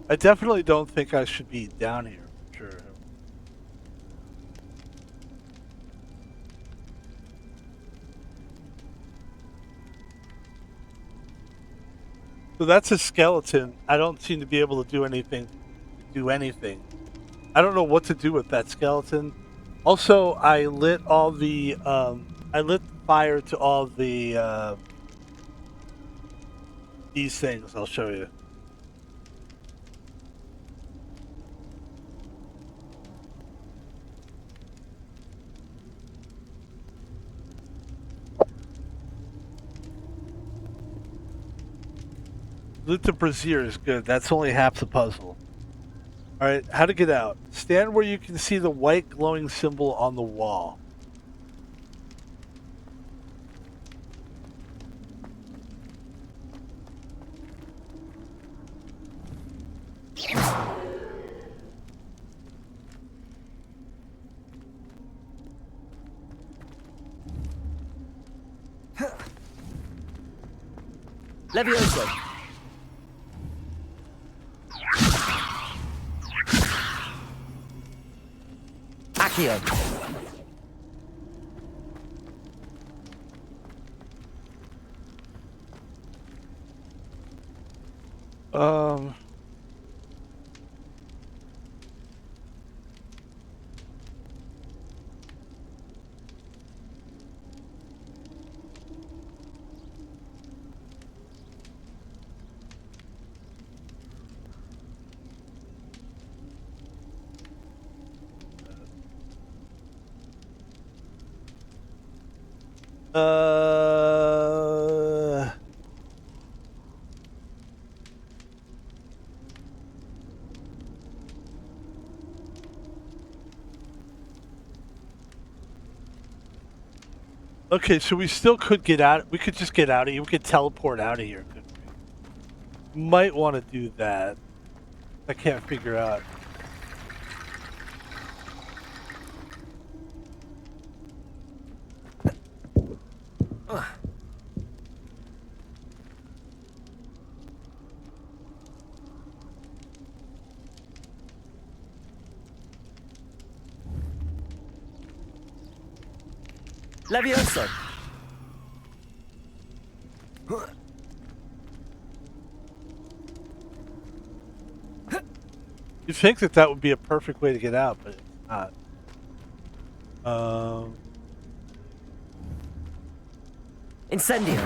I definitely don't think I should be down here. Sure. So that's a skeleton. I don't seem to be able to do anything. I don't know what to do with that skeleton. Also, I lit all the I lit fire to all the these things. I'll show you. Lit the brazier is good. That's only half the puzzle. Alright, how to get out. Stand where you can see the white glowing symbol on the wall. Levioso. Accio. Uh, okay, so we still could get out. We could just get out of here. We could teleport out of here. Couldn't we? Might want to do that. I can't figure out. Levioso. You'd think that that would be a perfect way to get out, but it's not. Incendio.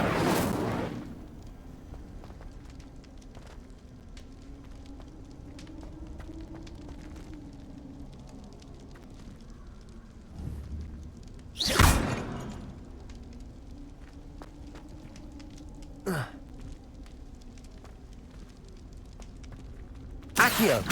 Accio.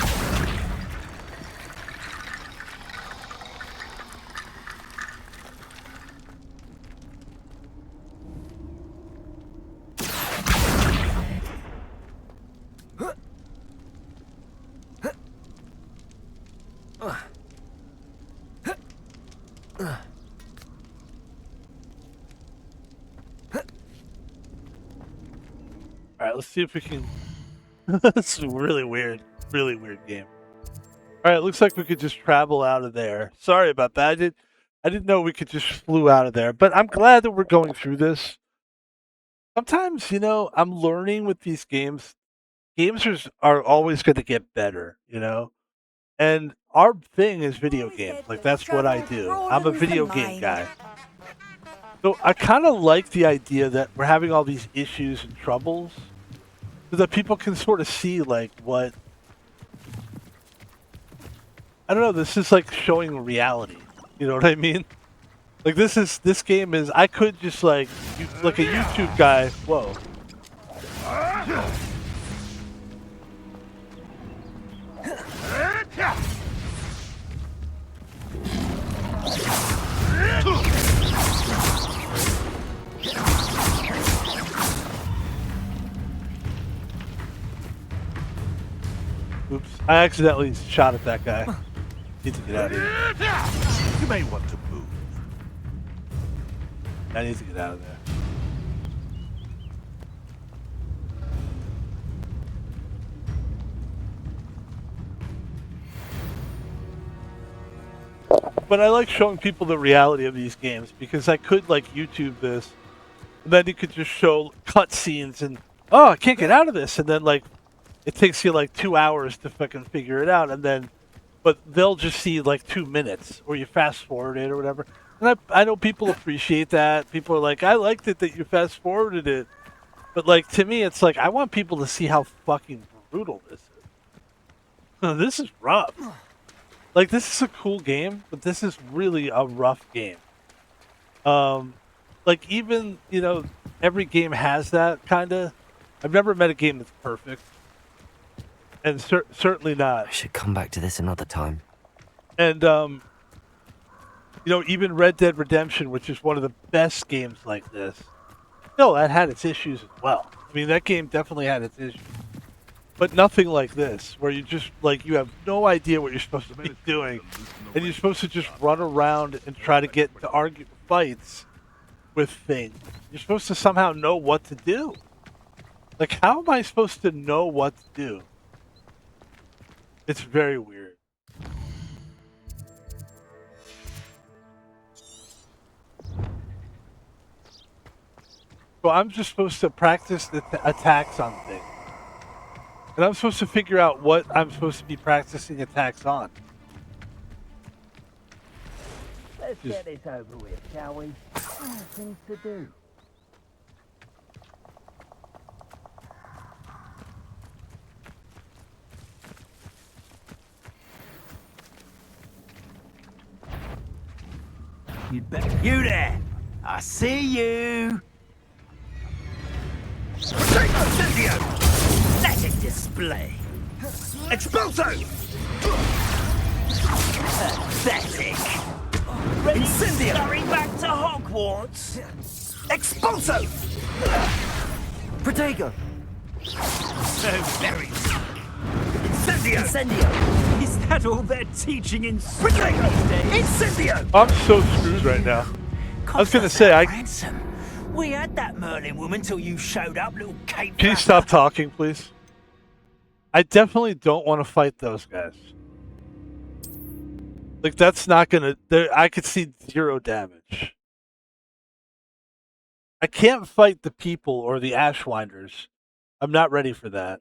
All right, let's see if we can. This is really weird game. All right, looks like we could just travel out of there. Sorry about that. I didn't know we could just flew out of there, but I'm glad that we're going through this. Sometimes, you know, I'm learning with these games. Games are always going to get better, you know. And our thing is video games. Like that's what I do. I'm a video game guy. So I kind of like the idea that we're having all these issues and troubles, so that people can sort of see like what. I don't know. This is like showing reality. You know what I mean? Like this game is. I could just like a YouTube guy. Whoa. Oops. I accidentally shot at that guy. Need to get out of here. You may want to move. I need to get out of there. But I like showing people the reality of these games because I could like YouTube this, and then you could just show cutscenes and oh, I can't get out of this, and then like it takes you like 2 hours to fucking figure it out, and then but they'll just see like 2 minutes or you fast forward it or whatever. And I know people appreciate that. People are like, I liked it that you fast forwarded it, but like to me, it's like I want people to see how fucking brutal this is. This is rough. Like, this is a cool game, but this is really a rough game. Like, even, you know, every game has that, kind of. I've never met a game that's perfect. And certainly not. I should come back to this another time. And, you know, even Red Dead Redemption, which is one of the best games like this, no, that had its issues as well. I mean, that game definitely had its issues. But nothing like this, where you just, like, you have no idea what you're supposed to be doing. And you're supposed to just run around and try to get to fights with things. You're supposed to somehow know what to do. Like, how am I supposed to know what to do? It's very weird. So I'm just supposed to practice the attacks on things. And I'm supposed to figure out what I'm supposed to be practicing attacks on. Let's get this over with, shall we? Things to do. You'd better. You there! I see you! Incendio! Pathetic display! Expulso! Pathetic! Incendio! Going back to Hogwarts! Expulso! Protego! So very Incendio! Incendio! Is that all they're teaching in Protego! Incendio! I'm so screwed right now. I was gonna say, Ransom. We had that Merlin woman till you showed up, little cape. Can you stop talking, please? I definitely don't want to fight those guys. Like, that's not gonna... I could see 0 damage. I can't fight the people or the Ashwinders. I'm not ready for that.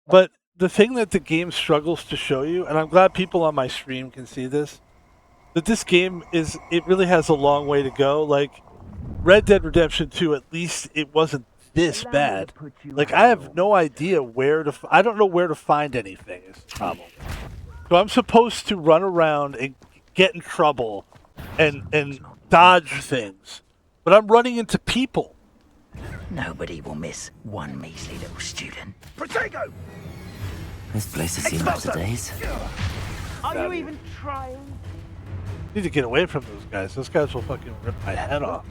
But the thing that the game struggles to show you, and I'm glad people on my stream can see this, that this game is... It really has a long way to go. Like, Red Dead Redemption 2, at least it wasn't this bad. Like, I have no idea where to... I don't know where to find anything is the problem. So I'm supposed to run around and get in trouble and dodge things. But I'm running into people. Nobody will miss one measly little student. Protego! This place has seen better days. Are you even trying? I need to get away from those guys. Those guys will fucking rip my head off.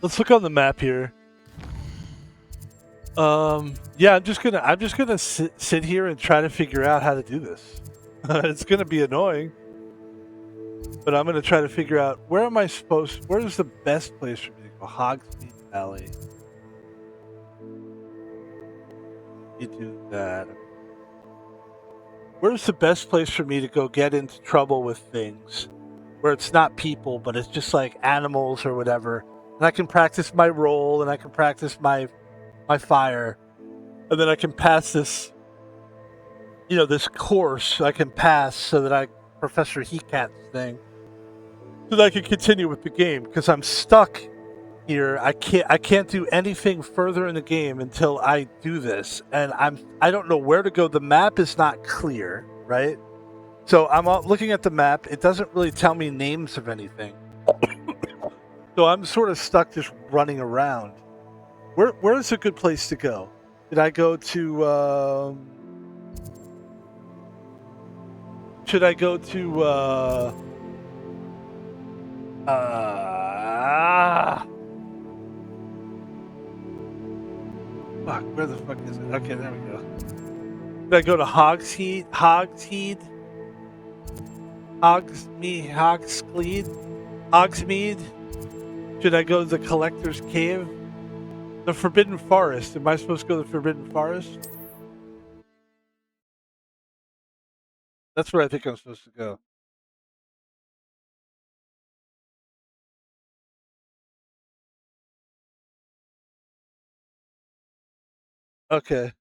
Let's look on the map here. Yeah, I'm just gonna sit here and try to figure out how to do this. It's gonna be annoying, but I'm gonna try to figure out where am I supposed. Where's the best place for me to go? Hogsmeade Valley. You do that. Where's the best place for me to go get into trouble with things, where it's not people, but it's just like animals or whatever, and I can practice my roll and I can practice my fire, and then I can pass this, this course I can pass so that Professor Heatcat's thing, so that I can continue with the game, because I'm stuck here. I can't do anything further in the game until I do this, and I don't know where to go. The map is not clear, right? So I'm looking at the map. It doesn't really tell me names of anything. So I'm sort of stuck just running around. Where is a good place to go? Did I go to... Should I go to... Fuck, where the fuck is it? Okay, there we go. Did I go to Hogsmeade? Hogsmeade? Should I go to the Collector's Cave? The Forbidden Forest. Am I supposed to go to the Forbidden Forest? That's where I think I'm supposed to go. Okay.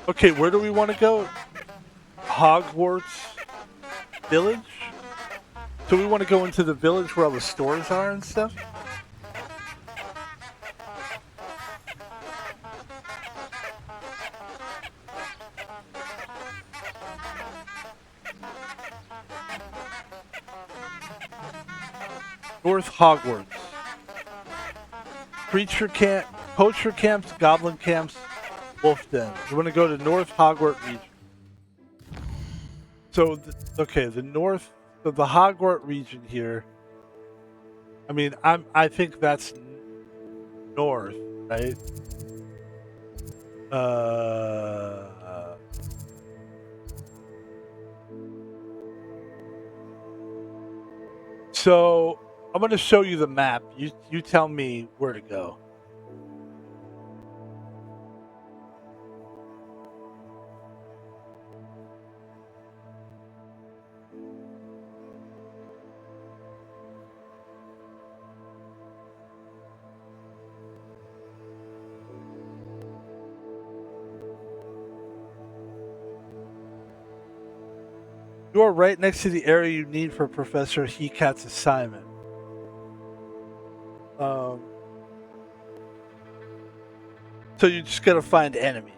Okay, where do we want to go? Hogwarts Village? So we want to go into the village where all the stores are and stuff? North Hogwarts. Creature camp, poacher camps, goblin camps, wolf den. We want to go to North Hogwarts region. So, the North, so the Hogwarts region here I mean, I think that's north, right? So I'm going to show you the map. You tell me where to go. You are right next to the area you need for Professor Hecat's assignment. So you just gotta find enemies.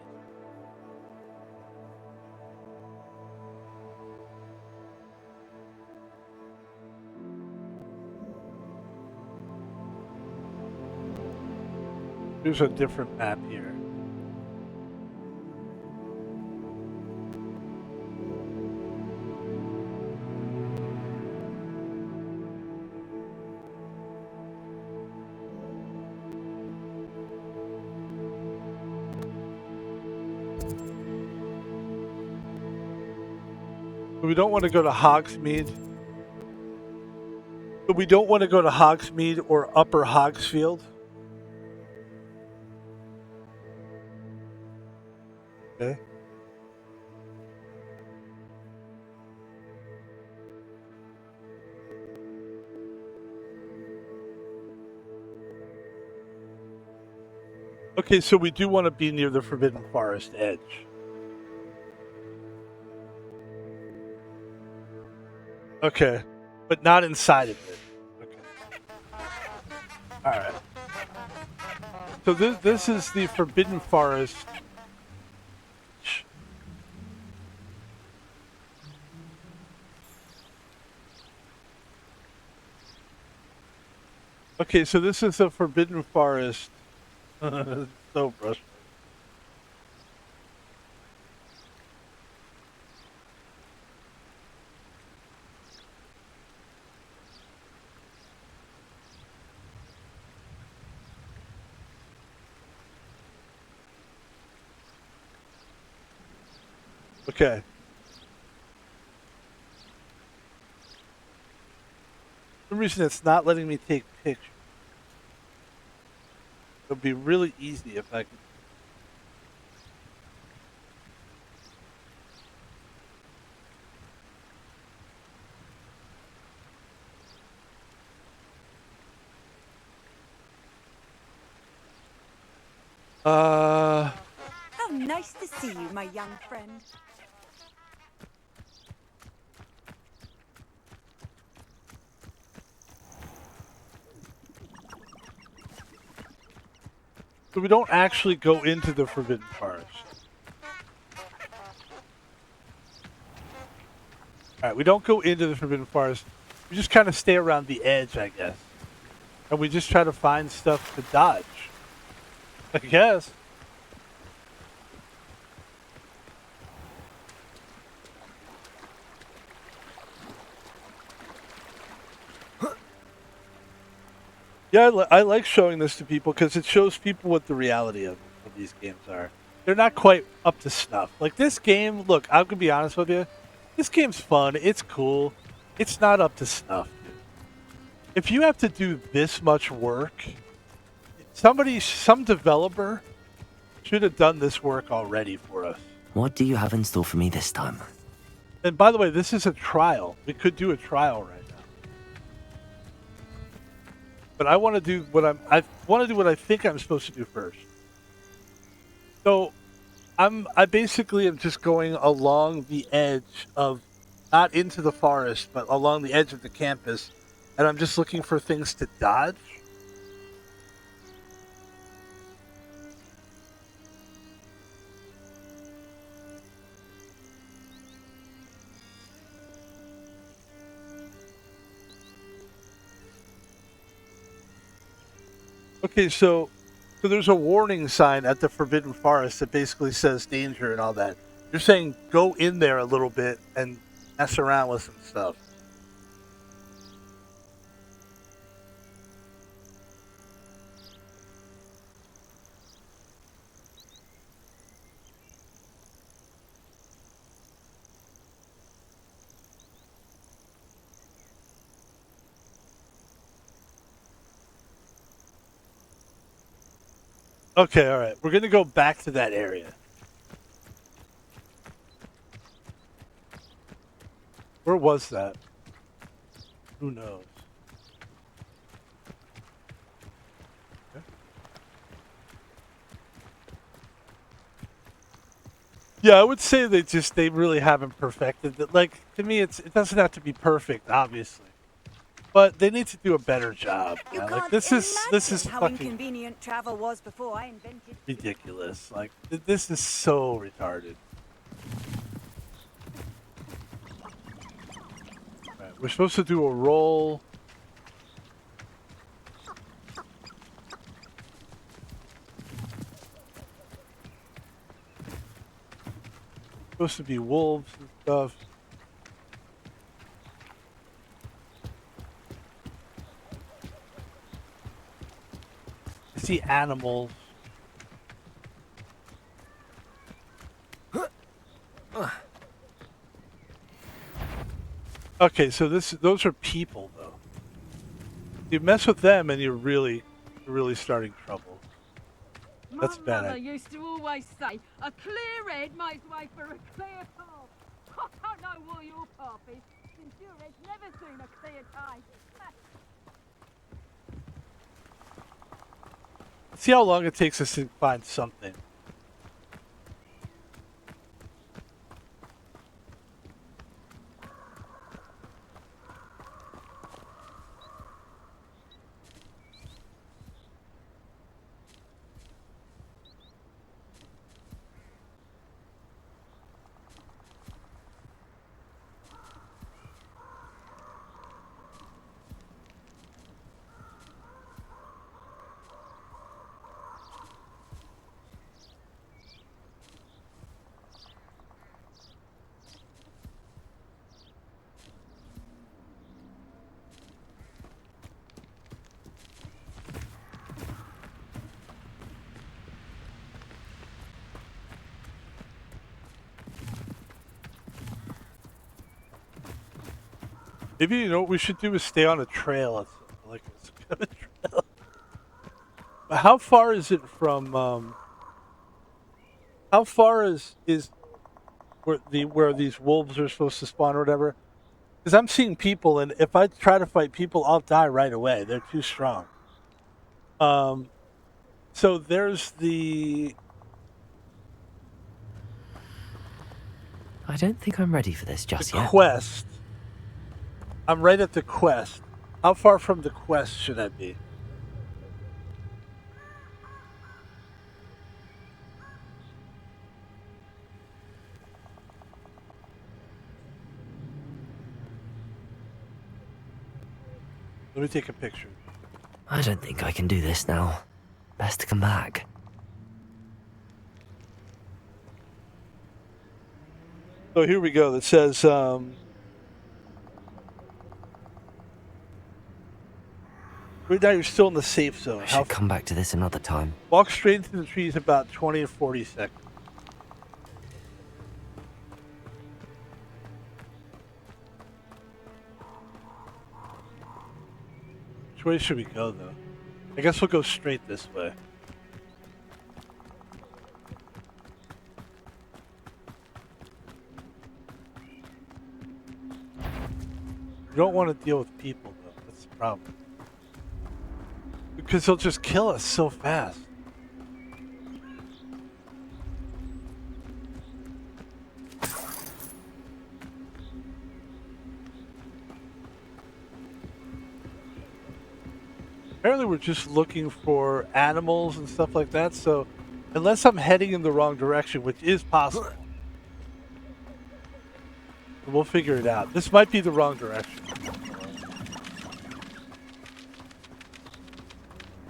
There's a different map here. We don't want to go to Hogsmeade. But we don't want to go to Hogsmeade or Upper Hogsfield. Okay. Okay, so we do want to be near the Forbidden Forest edge. Okay, but not inside of it. Okay. All right. So this is the Forbidden Forest. Okay, so this is the Forbidden Forest. So frustrating. Okay. For some reason it's not letting me take pictures. It would be really easy if I could. How nice to see you, my young friend. So we don't actually go into the Forbidden Forest. Alright, we don't go into the Forbidden Forest. We just kind of stay around the edge, I guess. And we just try to find stuff to dodge. I guess. Yeah, I like showing this to people because it shows people what the reality of these games are. They're not quite up to snuff. Like this game, look, I'm going to be honest with you. This game's fun. It's cool. It's not up to snuff, dude. If you have to do this much work, some developer should have done this work already for us. What do you have in store for me this time? And by the way, this is a trial. We could do a trial right now. But I want to do what I think I'm supposed to do first. So I basically am just going along the edge of, not into the forest, but along the edge of the campus, and I'm just looking for things to dodge. Okay, so there's a warning sign at the Forbidden Forest that basically says danger and all that. You're saying go in there a little bit and mess around with some stuff. Okay, all right. We're gonna go back to that area. Where was that? Who knows? Okay. Yeah, I would say they really haven't perfected it. Like, to me, it doesn't have to be perfect, obviously, but they need to do a better job. You Like, can't this is imagine how fucking inconvenient travel was before I invented. ridiculous. Like, this is so retarded. Right, we're supposed to do a roll. Supposed to be wolves and stuff. I see animals. Okay, so those are people though. You mess with them and you're really starting trouble. That's bad. My mother used to always say, a clear head makes way for a clear path. I don't know what your path is, since your head's never seen a clear day. See how long it takes us to find something. Maybe you know what we should do is stay on a trail. Like it's kind of a trail. How far is it from? How far is where these wolves are supposed to spawn or whatever? Because I'm seeing people, and if I try to fight people, I'll die right away. They're too strong. So there's the. I don't think I'm ready for this just yet. Quest. I'm right at the quest. How far from the quest should I be? Let me take a picture. I don't think I can do this now. Best to come back. So here we go. It says, right now you're still in the safe zone. I should come back to this another time. Walk straight into the trees about 20 to 40 seconds. Which way should we go, though? I guess we'll go straight this way. You don't want to deal with people, though. That's the problem. Because they'll just kill us so fast. Apparently we're just looking for animals and stuff like that, so unless I'm heading in the wrong direction, which is possible, we'll figure it out. This might be the wrong direction.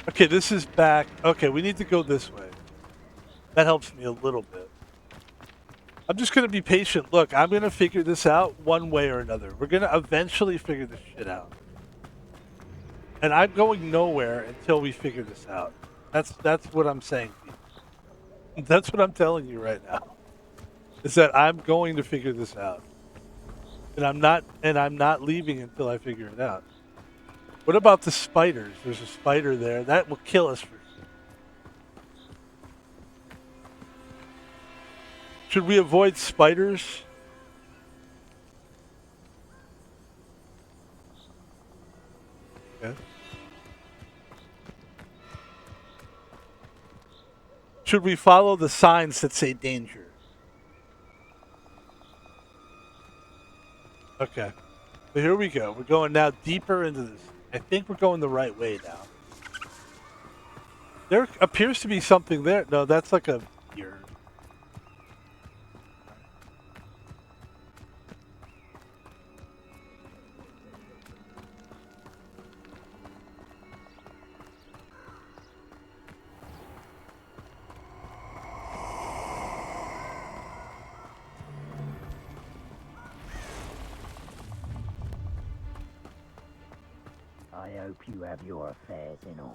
Okay, this is back. Okay, we need to go this way. That helps me a little bit. I'm just going to be patient. Look, I'm going to figure this out one way or another. We're going to eventually figure this shit out. And I'm going nowhere until we figure this out. That's what I'm saying. That's what I'm telling you right now. Is that I'm going to figure this out. And I'm not leaving until I figure it out. What about the spiders? There's a spider there. That will kill us for sure. Should we avoid spiders? Okay. Should we follow the signs that say danger? Okay. So here we go. We're going now deeper into this. I think we're going the right way now. There appears to be something there. No, that's like a ear. I hope you have your affairs in order.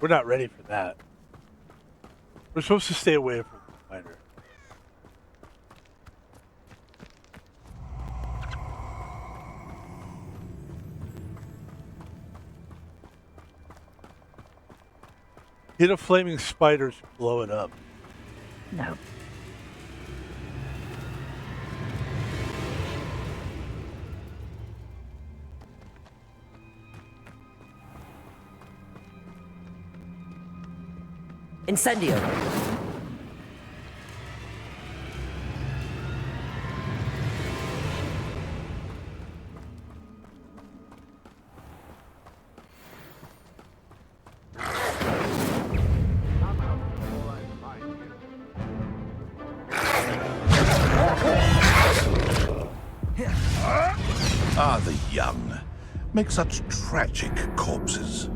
We're not ready for that. We're supposed to stay away from the spider. Hit a flaming spider to blow it up. No. Incendio. Ah, the young make such tragic corpses.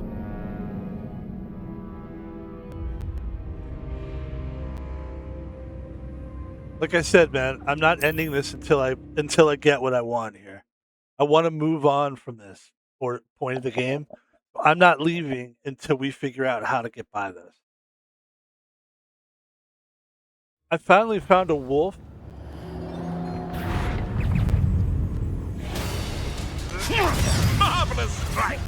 Like I said, man, I'm not ending this until I get what I want here. I want to move on from this point of the game. I'm not leaving until we figure out how to get by this. I finally found a wolf. Marvelous strike!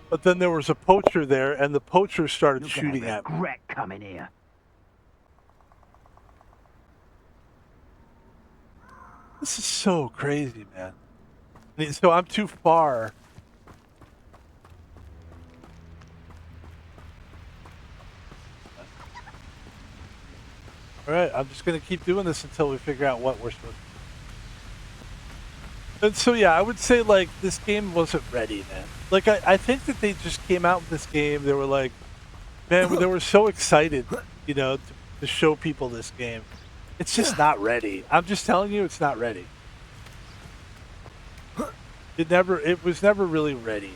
But then there was a poacher there, and the poacher started shooting at me. Regret coming here. This is so crazy, man. I mean, so I'm too far. All right, I'm just going to keep doing this until we figure out what we're supposed to do. And so, yeah, I would say, like, this game wasn't ready, man. Like, I think that they just came out with this game. They were like, man, they were so excited, you know, to show people this game. It's just not ready. I'm just telling you, it's not ready. It was never really ready.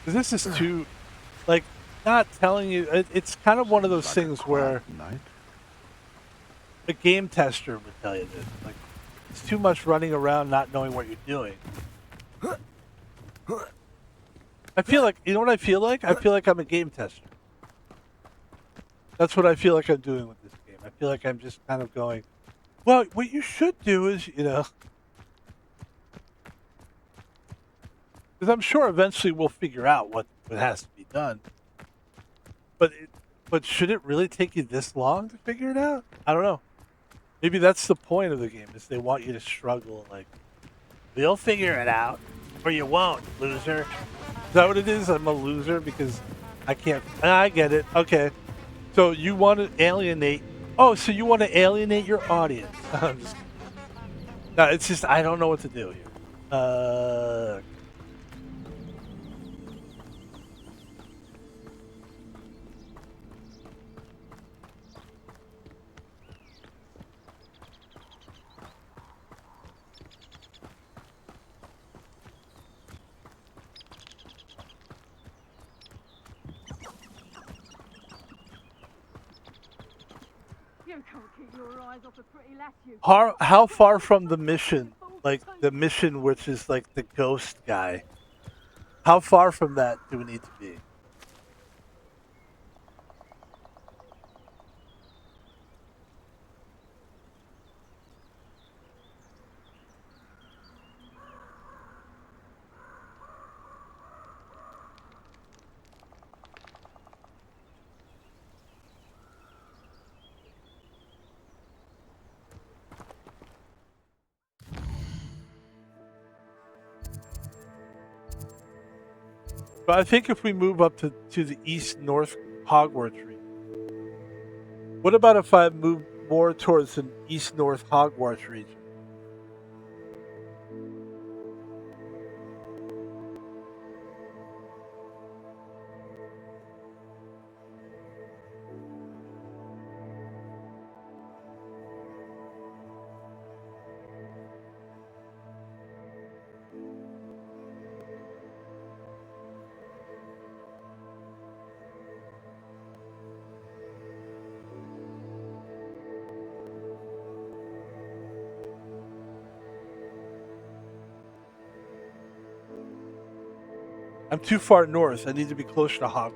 'Cause this is too, like, not telling you, it's kind of one of those things where a game tester would tell you this. Like, it's too much running around not knowing what you're doing. I feel like, you know what I feel like? I feel like I'm a game tester. That's what I feel like I'm doing with this game. I feel like I'm just kind of going, well, what you should do is, you know, because I'm sure eventually we'll figure out what has to be done. But should it really take you this long to figure it out? I don't know. Maybe that's the point of the game, is they want you to struggle. Like, you'll figure it out, or you won't, loser. Is that what it is? I'm a loser because I can't. I get it. Okay. So you want to alienate. Oh, so you want to alienate your audience. I'm just kidding. No, it's just, I don't know what to do here. You can't keep your eyes off a pretty lass, you. How far from the mission, like the mission which is like the ghost guy, how far from that do we need to be? But I think if we move up to the east-north Hogwarts region. What about if I move more towards an east-north Hogwarts region? I'm too far north. I need to be closer to Hogwarts.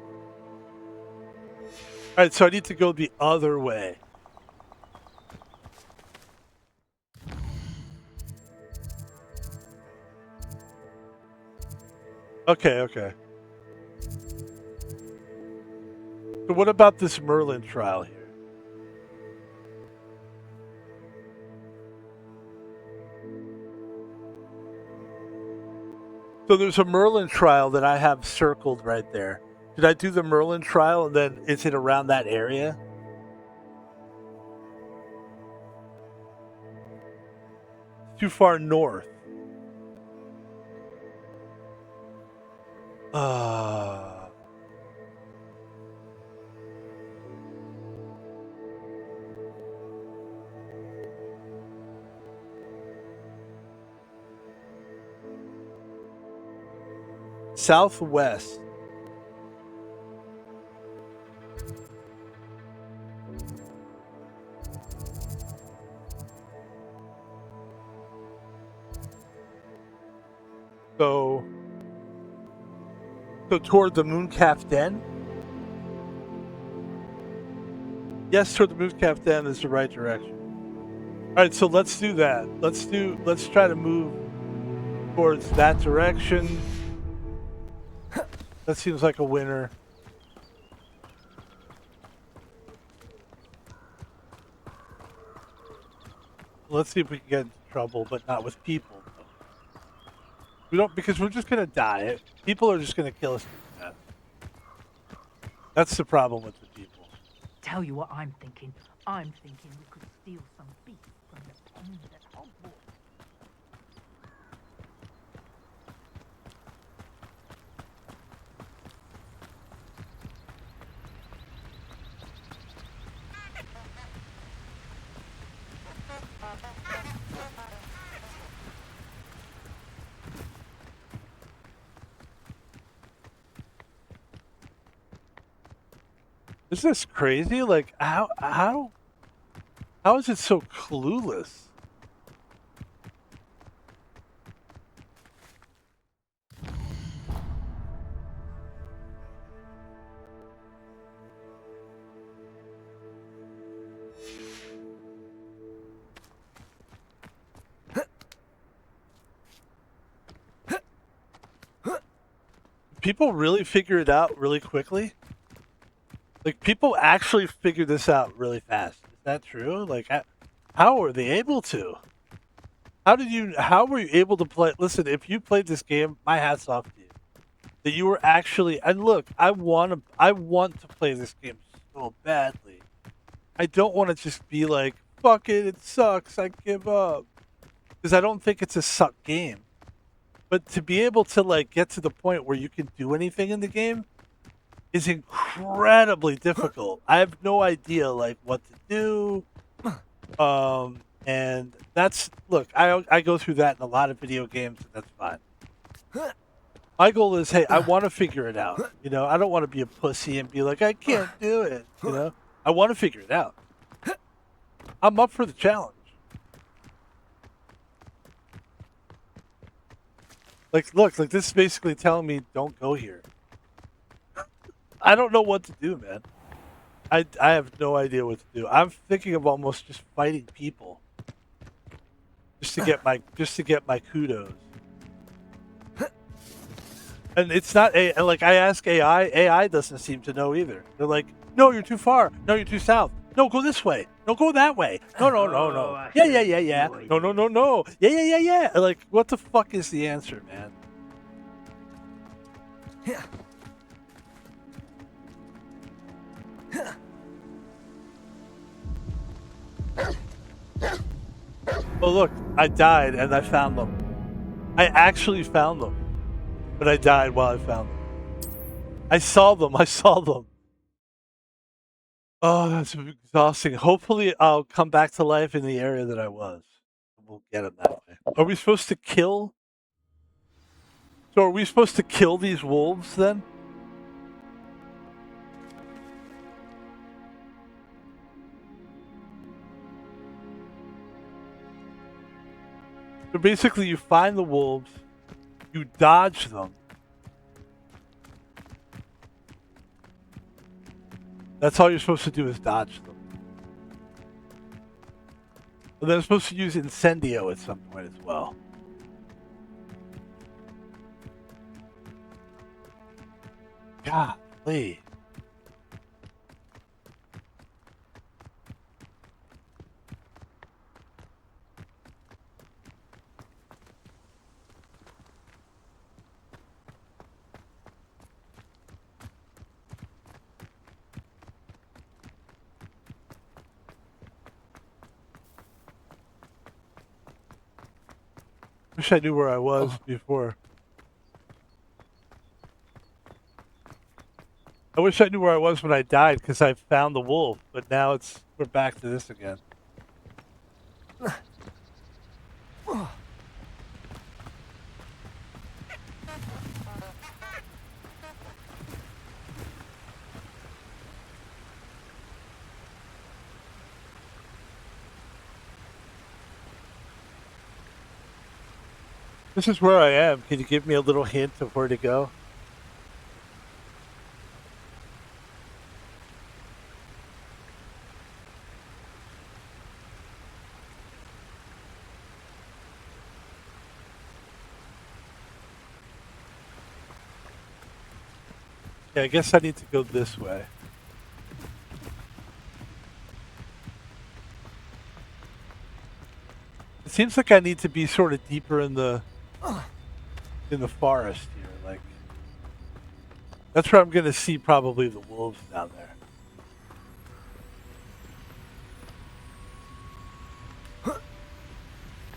Alright, so I need to go the other way. Okay, okay. So what about this Merlin trial here? So there's a Merlin trial that I have circled right there. Did I do the Merlin trial and then is it around that area? Too far north. Southwest. So toward the Mooncalf Den? Yes, toward the Mooncalf Den is the right direction. Alright, so let's do that. Let's try to move towards that direction. That seems like a winner. Let's see if we can get into trouble, but not with people. We don't, because we're just gonna die. People are just gonna kill us to death. That's the problem with the people. Tell you what I'm thinking. I'm thinking we could steal some beef from the pond at Hogwarts. Isn't this crazy? Like, how is it so clueless? People really figure it out really quickly? Like, people actually figure this out really fast. Is that true? Like, how are they able to? How were you able to play? Listen, if you played this game, my hat's off to you. That you were actually, and look, I want to play this game so badly. I don't want to just be like, fuck it sucks, I give up. Because I don't think it's a suck game. But to be able to, like, get to the point where you can do anything in the game is incredibly difficult. I have no idea, like, what to do. And that's, look, I go through that in a lot of video games, and that's fine. My goal is, hey, I want to figure it out. You know, I don't want to be a pussy and be like, I can't do it. You know, I want to figure it out. I'm up for the challenge. Like, look, like this is basically telling me don't go here. I don't know what to do, man. I have no idea what to do. I'm thinking of almost just fighting people. Just to get my kudos. And it's not like I ask AI doesn't seem to know either. They're like, no, you're too far. No, you're too south. No, go this way. No, go that way. No. Yeah. No. Yeah. Like, what the fuck is the answer, man? Oh, look, I died and I found them. I actually found them. But I died while I found them. I saw them. Oh, that's exhausting. Hopefully I'll come back to life in the area that I was. We'll get them that way. Are we supposed to kill? So are we supposed to kill these wolves then? So basically you find the wolves, you dodge them. That's all you're supposed to do is dodge them. And then I'm supposed to use Incendio at some point as well. Golly. Wish I knew where I was before. I wish I knew where I was when I died because I found the wolf, but now we're back to this again. This is where I am. Can you give me a little hint of where to go? Yeah, I guess I need to go this way. It seems like I need to be sort of deeper in the forest here. Like, that's where I'm going to see probably the wolves down there.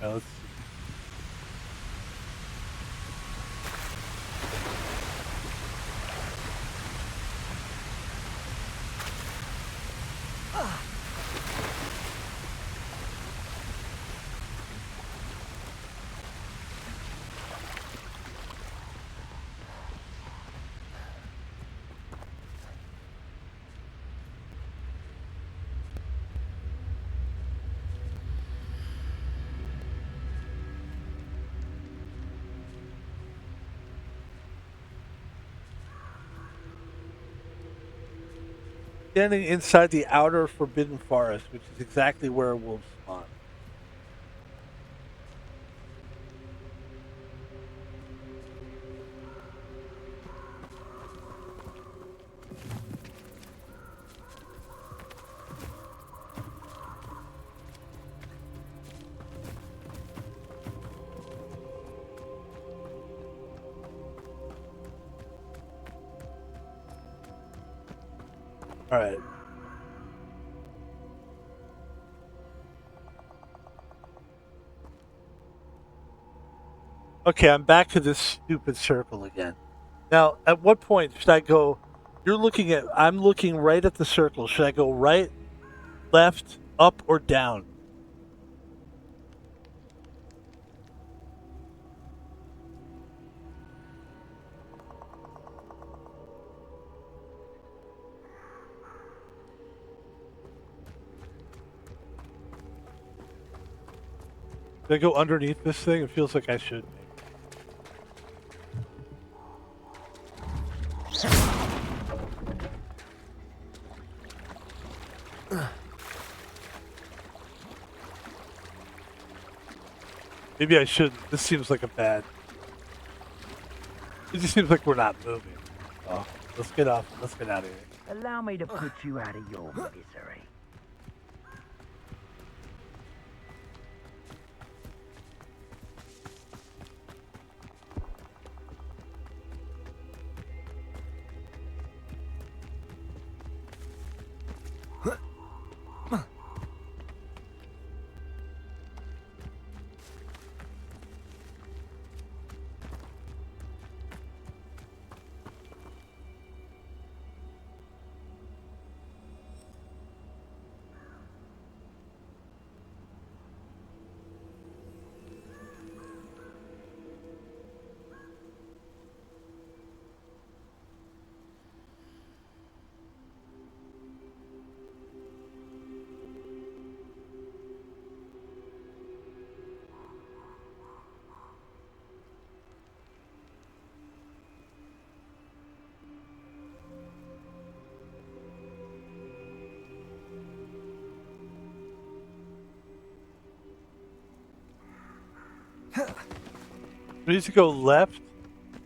Now, let's see. Standing inside the outer forbidden forest, which is exactly where wolves spawn. All right. Okay, I'm back to this stupid circle again. Now, at what point should I go? I'm looking right at the circle. Should I go right, left, up, or down? Did I go underneath this thing? It feels like I should. Maybe I shouldn't. This seems like a bad... It just seems like we're not moving. Oh, let's get off. Let's get out of here. Allow me to put you out of your misery. We need to go left.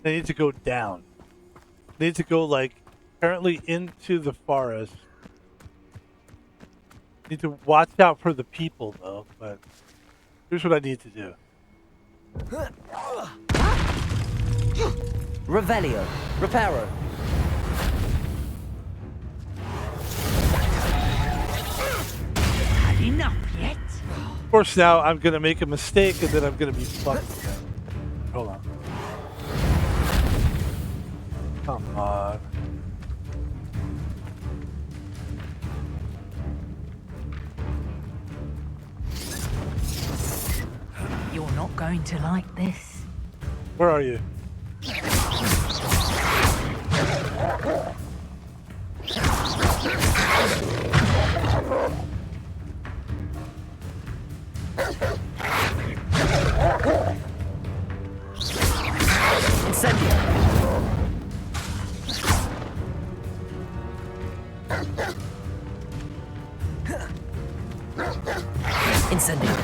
I need to go down. I need to go, like, apparently into the forest. Need to watch out for the people, though, but here's what I need to do. Revelio. Reparo. Had enough yet? Of course, now I'm going to make a mistake, and then I'm going to be fucked again. Hold on. Come on. You're not going to like this. Where are you? Incendio. Incendio.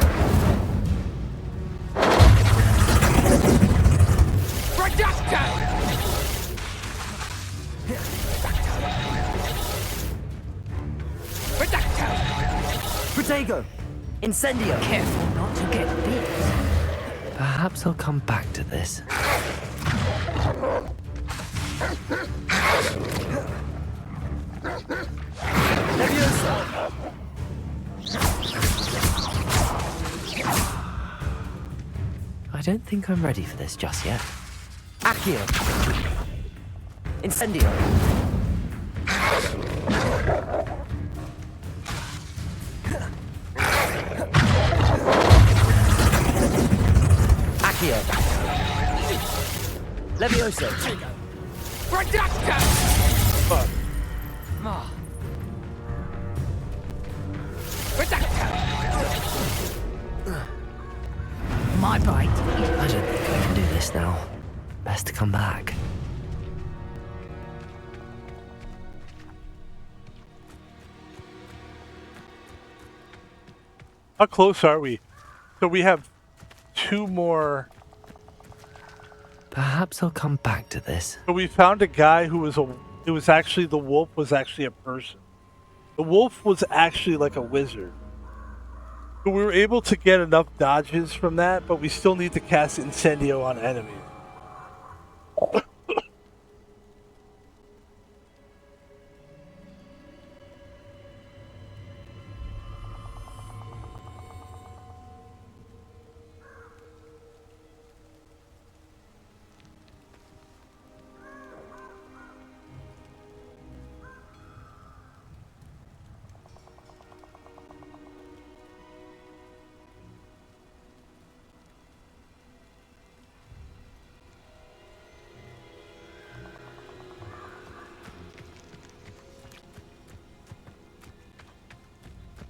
Protego! Incendio! Careful not to get bit. Perhaps I'll come back to this. I don't think I'm ready for this just yet. Accio! Incendio! Accio! Levioso! Reducto! Fuck. My bite. I don't think I can do this now. Best to come back. How close are we? So we have 2 more. Perhaps I'll come back to this. So we found a guy who was it was actually, the wolf was actually a person. The wolf was actually like a wizard. So we were able to get enough dodges from that, but we still need to cast Incendio on enemies.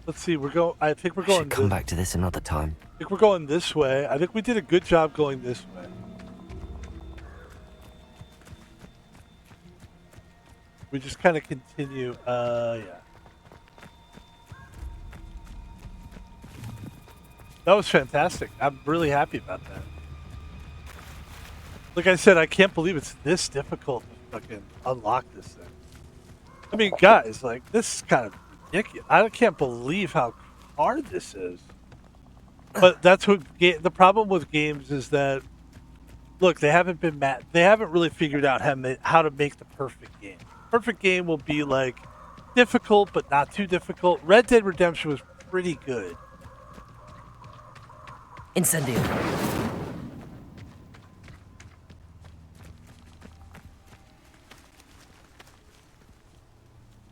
Let's see, I think we're I going should come back to this another time. think we're going this way. I think we did a good job going this way. We just kind of continue. Yeah. That was fantastic. I'm really happy about that. Like I said, I can't believe it's this difficult to fucking unlock this thing. I mean, guys, like, this is kind of ridiculous. I can't believe how hard this is. But that's what the problem with games is that, look, they haven't really figured out how to make the perfect game. Perfect game will be like difficult but not too difficult. Red Dead Redemption was pretty good. Incendio.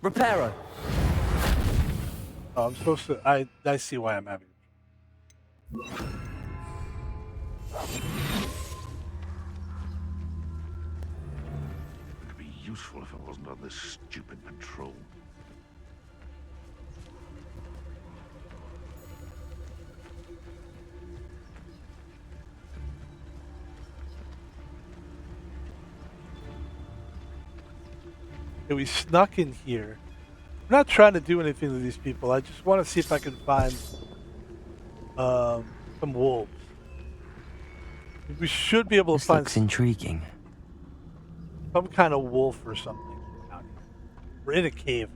Reparo. Oh, I'm supposed to. I see why I'm having. It'd be useful if I wasn't on this stupid patrol. Okay, we snuck in here. I'm not trying to do anything to these people. I just want to see if I can find some wolves. We should be able to find looks intriguing. Some kind of wolf or something out here. We're in a cave.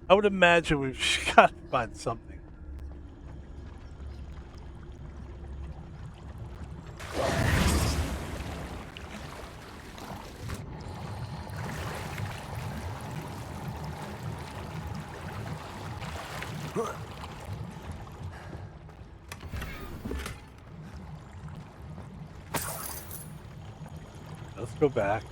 I would imagine we've got to find something. Let's go back.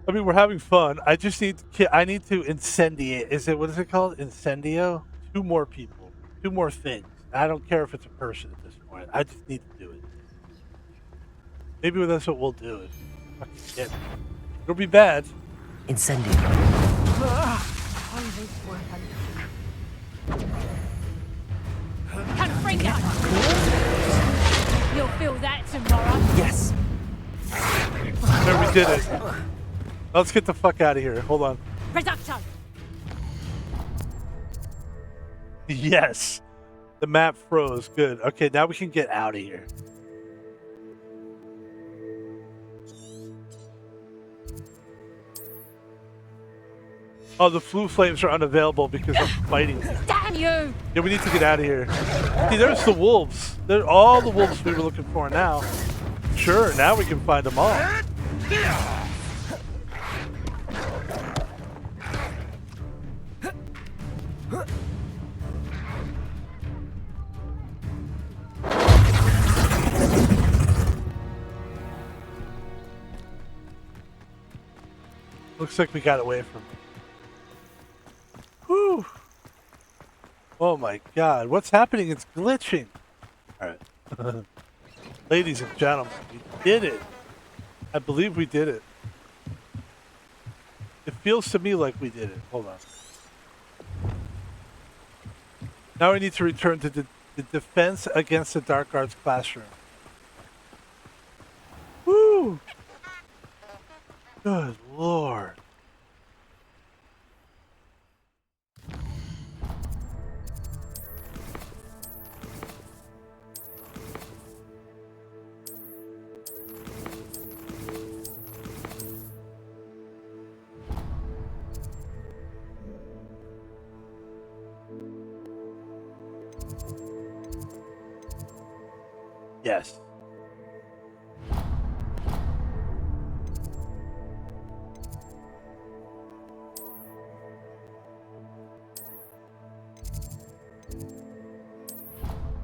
I mean, we're having fun. I just need to incendiate. What is it called? Incendio? 2 more people. 2 more things. I don't care if it's a person at this point. I just need to do it. Maybe that's what we'll do. It'll be bad. Incendio. Confringo! You'll feel that tomorrow. Yes. There, we did it. Let's get the fuck out of here. Hold on. Reducto! Yes. The map froze. Good. Okay, now we can get out of here. Oh, the flu flames are unavailable because I'm fighting. Damn you! Yeah, we need to get out of here. See, there's the wolves. There's all the wolves we were looking for now. Sure, now we can find them all. Looks like we got away from it. Whew. Oh my god, what's happening? It's glitching. Alright. Ladies and gentlemen, we did it. I believe we did it. It feels to me like we did it. Hold on. Now we need to return to the defense against the dark arts classroom. Woo! Good lord. Yes.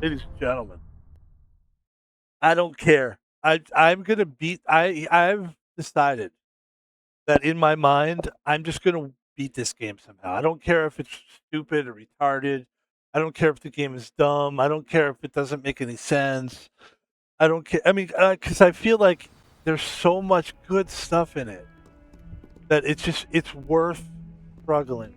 Ladies and gentlemen, I don't care. I'm gonna beat. I've decided that in my mind, I'm just gonna beat this game somehow. I don't care if it's stupid or retarded. I don't care if the game is dumb. I don't care if it doesn't make any sense. I don't care. I mean, because I feel like there's so much good stuff in it that it's worth struggling with.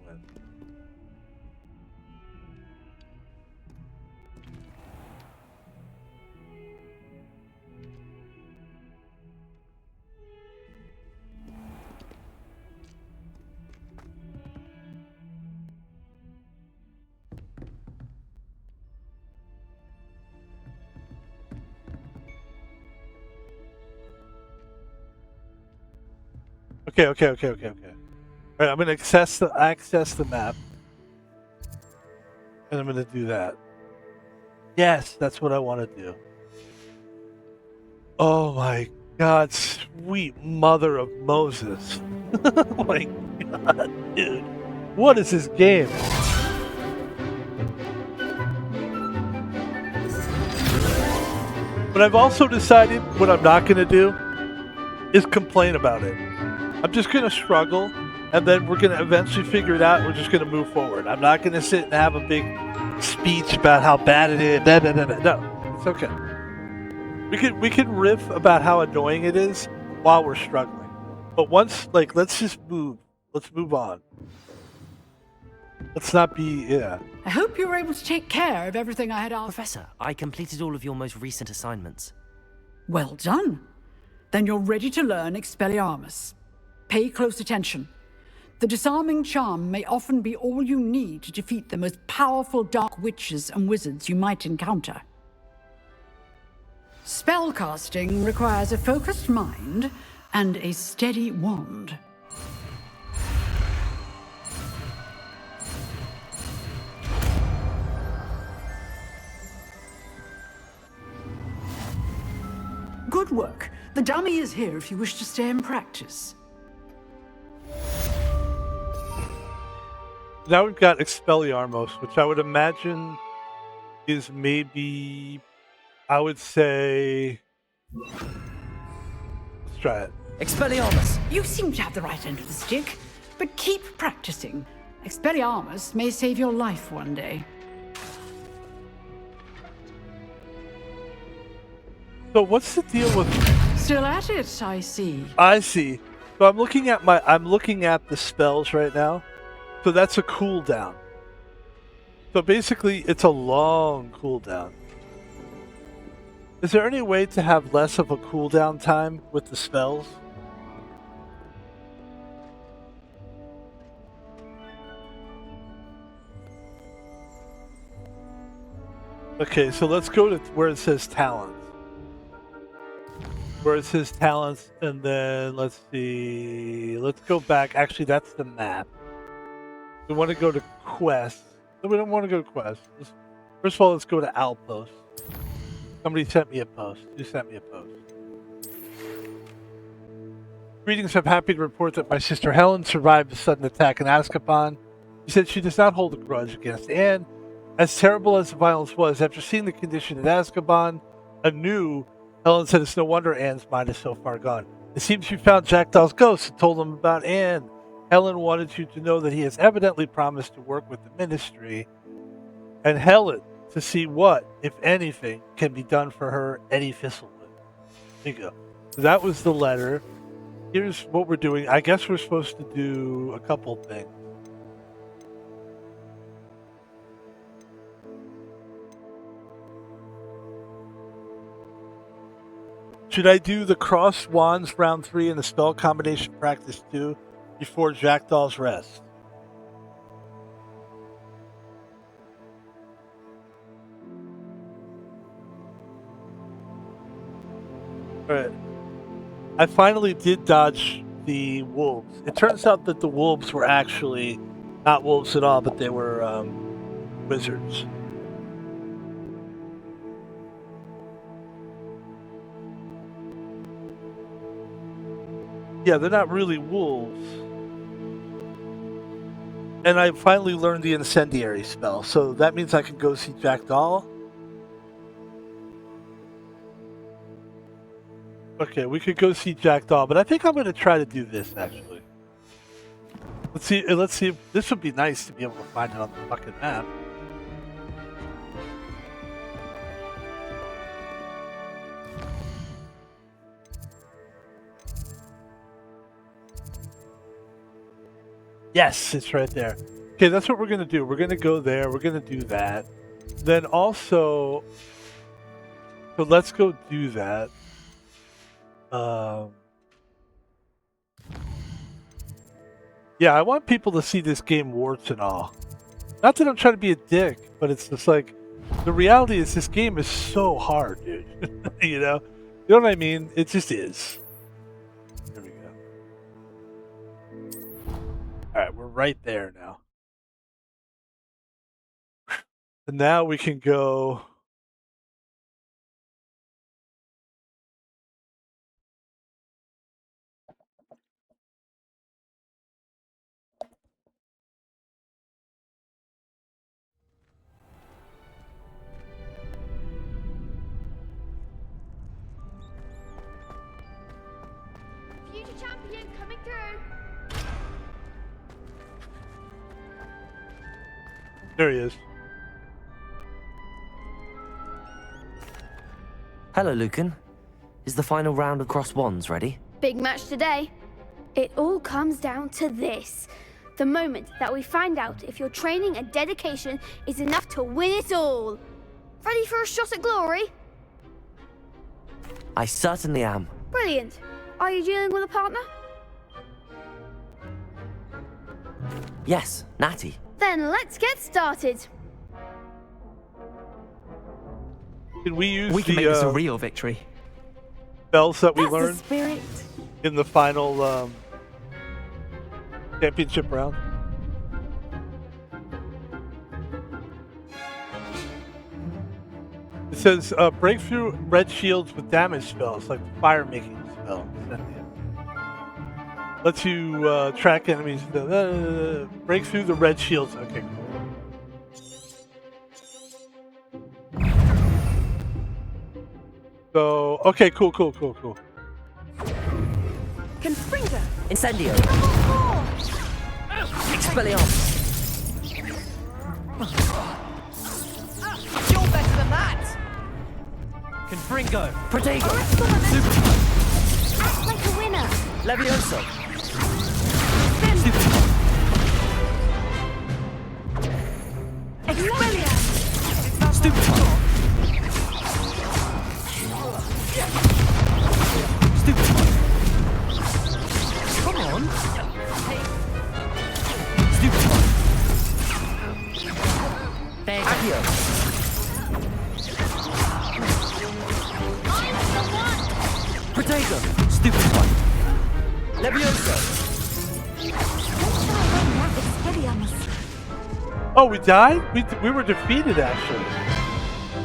Okay. All right, I'm gonna access the map, and I'm gonna do that. Yes, that's what I want to do. Oh my God, sweet mother of Moses! Oh my God, dude, what is this game? But I've also decided what I'm not gonna do is complain about it. I'm just gonna struggle, and then we're gonna eventually figure it out. We're just gonna move forward. I'm not gonna sit and have a big speech about how bad it is. No, it's okay. We can riff about how annoying it is while we're struggling. But once, like, let's just move. Let's move on. Let's not be, yeah. I hope you were able to take care of everything I had asked. Professor, I completed all of your most recent assignments. Well done. Then you're ready to learn Expelliarmus. Pay close attention. The disarming charm may often be all you need to defeat the most powerful dark witches and wizards you might encounter. Spellcasting requires a focused mind and a steady wand. Good work. The dummy is here if you wish to stay and practice. Now we've got Expelliarmus, which I would imagine is maybe, I would say, let's try it. Expelliarmus! You seem to have the right end of the stick, but keep practicing. Expelliarmus may save your life one day. So what's the deal with... Still at it, I see. I see. So I'm looking at the spells right now. So that's a cooldown. So basically, it's a long cooldown. Is there any way to have less of a cooldown time with the spells? Okay, so let's go to where it says talents. Where it says talents, and then let's see. Let's go back. Actually, that's the map. We want to go to quests. No, we don't want to go to quests. First of all, let's go to Outpost. Somebody sent me a post. Who sent me a post? Greetings, I'm happy to report that my sister Helen survived a sudden attack in Azkaban. She said she does not hold a grudge against Anne. As terrible as the violence was, after seeing the condition in Azkaban anew, Helen said it's no wonder Anne's mind is so far gone. It seems she found Jackdaw's ghost and told him about Anne. Helen wanted you to know that he has evidently promised to work with the Ministry and Helen to see what, if anything, can be done for her, Eddie Thistlewood. There you go. So that was the letter. Here's what we're doing. I guess we're supposed to do a couple things. Should I do the cross wands round 3 and the spell combination practice 2 before Jackdaw's rest? Alright. I finally did dodge the wolves. It turns out that the wolves were actually not wolves at all, but they were wizards. Yeah, they're not really wolves. And I finally learned the incendiary spell, so that means I can go see Jackdaw. Okay, we could go see Jackdaw, but I think I'm gonna try to do this actually. Let's see. Let's see. This would be nice to be able to find it on the fucking map. Yes, it's right there. Okay, that's what we're gonna do. We're gonna go there. We're gonna do that. Then also, so let's go do that. Yeah, I want people to see this game warts and all. Not that I'm trying to be a dick, but it's just like, the reality is this game is so hard, dude. You know what I mean? It just is. There we go. All right, we're right there now. And now we can go. Future champion coming through. There he is. Hello, Lucan. Is the final round of Cross Wands ready? Big match today. It all comes down to this. The moment that we find out if your training and dedication is enough to win it all. Ready for a shot at glory? I certainly am. Brilliant. Are you dealing with a partner? Yes, Natty. Then let's get started. Can we use We can the make this a real victory. spells that we That's the learned spirit. in the final championship round? It says break through red shields with damage spells, like the fire making spell. Lets you track enemies. Break through the red shields. Okay, cool. So, okay, cool. Confringo. Incendio. Expelliarmus. You're better than that! Confringo. Protego. Act like a winner. Levioso. Expelliarmus. Stupefy. Stupefy. Come on. Stupefy. Accio. Protego. Stupefy. Levioso. Oh, we died? We were defeated, actually.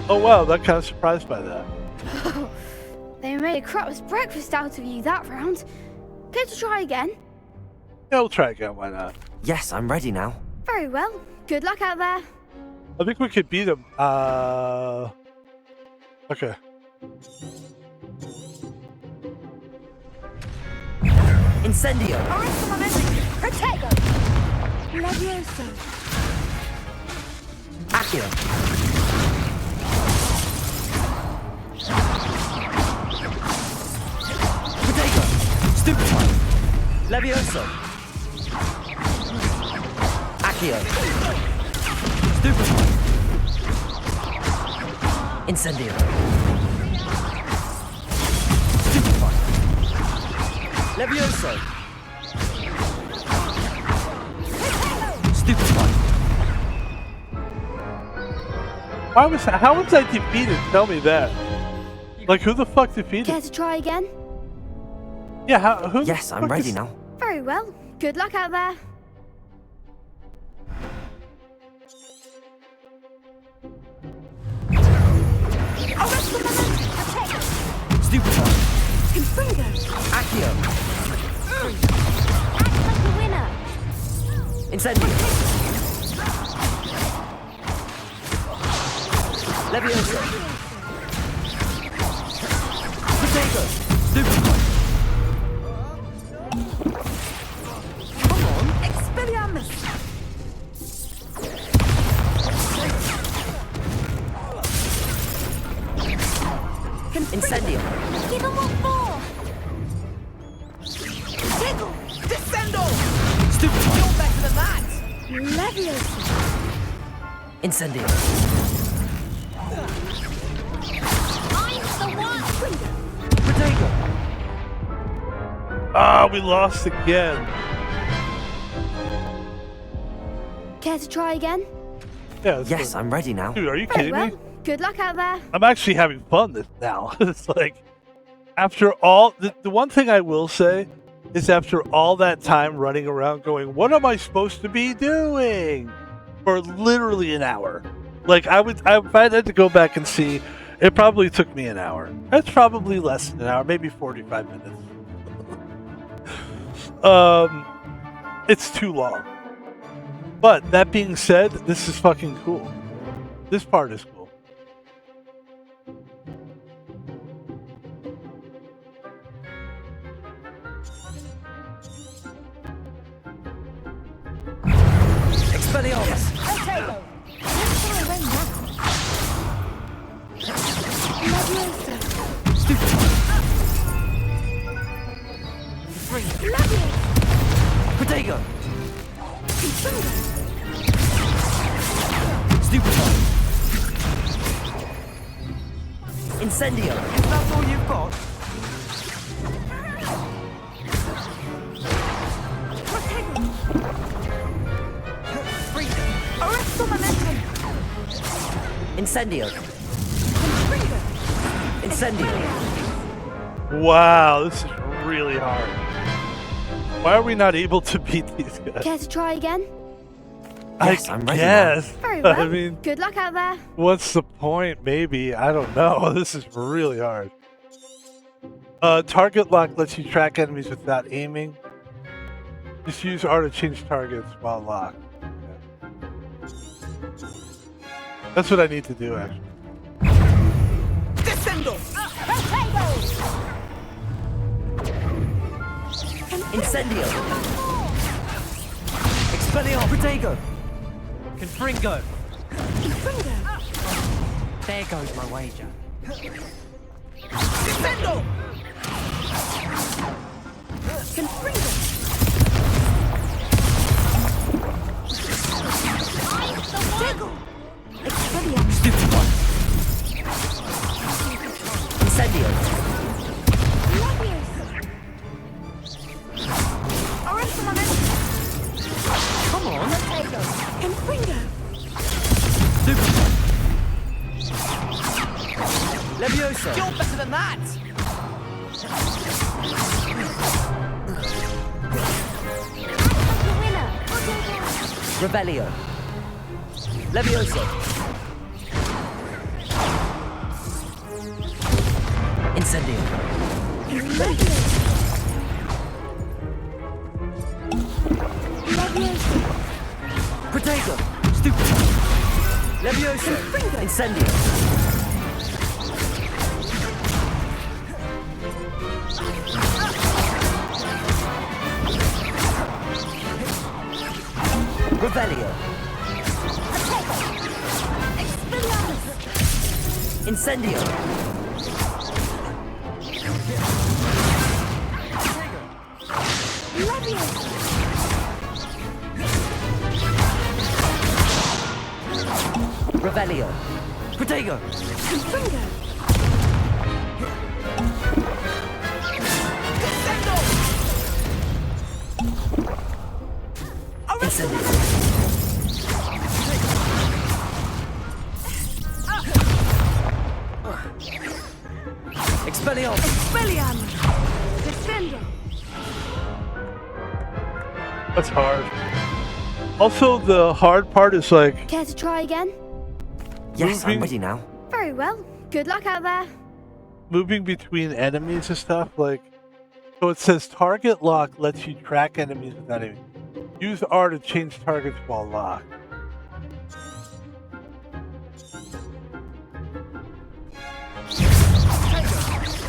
Oh, wow, that kind of surprised by that. They made a crap's breakfast out of you that round. Care to try again? Yeah, we'll try again, why not? Yes, I'm ready now. Very well. Good luck out there. I think we could beat him. Okay. Incendio. Protego. Levioso. Accio. Protego. Stupefy. Levioso. Accio. Stupefy. Incendio. Stupefy. Levioso. Stupefy. How was I defeated? Tell me that. Like, who the fuck defeated? Care to try again? Yeah, who? Yes, I'm ready now. Very well. Good luck out there. Stupefy. Confringo. Accio. Act like a winner. Incendio. Levioso. Protego. Come on, Expelliarmus! Incendio. Give him what for? Tickle! Descendo! Stupid! You're better than that! Leviosa. Incendio. I'm the one! Protego. Ah, we lost again. Care to try again? Yeah. Yes, I'm ready now. Dude, are you Very kidding well. me? Good luck out there. I'm actually having fun this now. It's like, after all, the one thing I will say is after all that time running around going, what am I supposed to be doing? For literally an hour. Like, if I had to go back and see, it probably took me an hour. It's probably less than an hour, maybe 45 minutes. It's too long. But that being said, this is fucking cool. This part is cool. Expelliarmus. Protego. Stupid. Incendio. Is that all you've got? Incendio. Incendio. Wow, this is really hard. Why are we not able to beat these guys? Care to try again? Yes, I'm ready Yes. Very well. I mean, Good luck out there. what's the point? Maybe. I don't know. This is really hard. Target lock lets you track enemies without aiming. Just use R to change targets while locked. Okay. That's what I need to do, actually. Descendo! Incendio. Expelliarmus. Protego. Confringo. There goes my wager. Descendo! Stupid one. Incendio. Come on. Stupid one. Leviosa. You're better than that! Revelio. Leviosa. Incendio. Protego. Stupid. Leviosa. Incendio. Revelio. Incendio. Revelio. Protego. Incendio. Expelliarmus. Expelliarmus! Descendo. That's hard. Also, the hard part is like Care to try again? Yes, I'm ready now. Very well. Good luck out there. moving between enemies and stuff. Like, so it says target lock lets you track enemies without aiming. Use R to change targets while locked.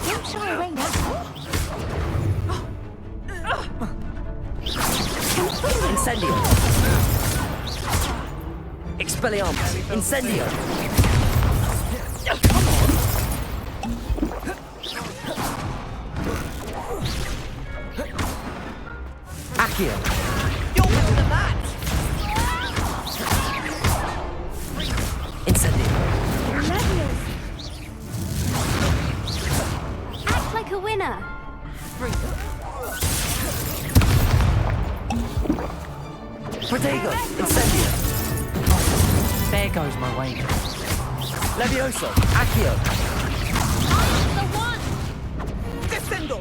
Don't shy away now. Incendio. Expelliarmus. Incendio. Come on. Accio. You're better than that. Incendio. Act like a winner. Protego. Incendio. There goes my wager. Levioso. Accio. The one. Descendo.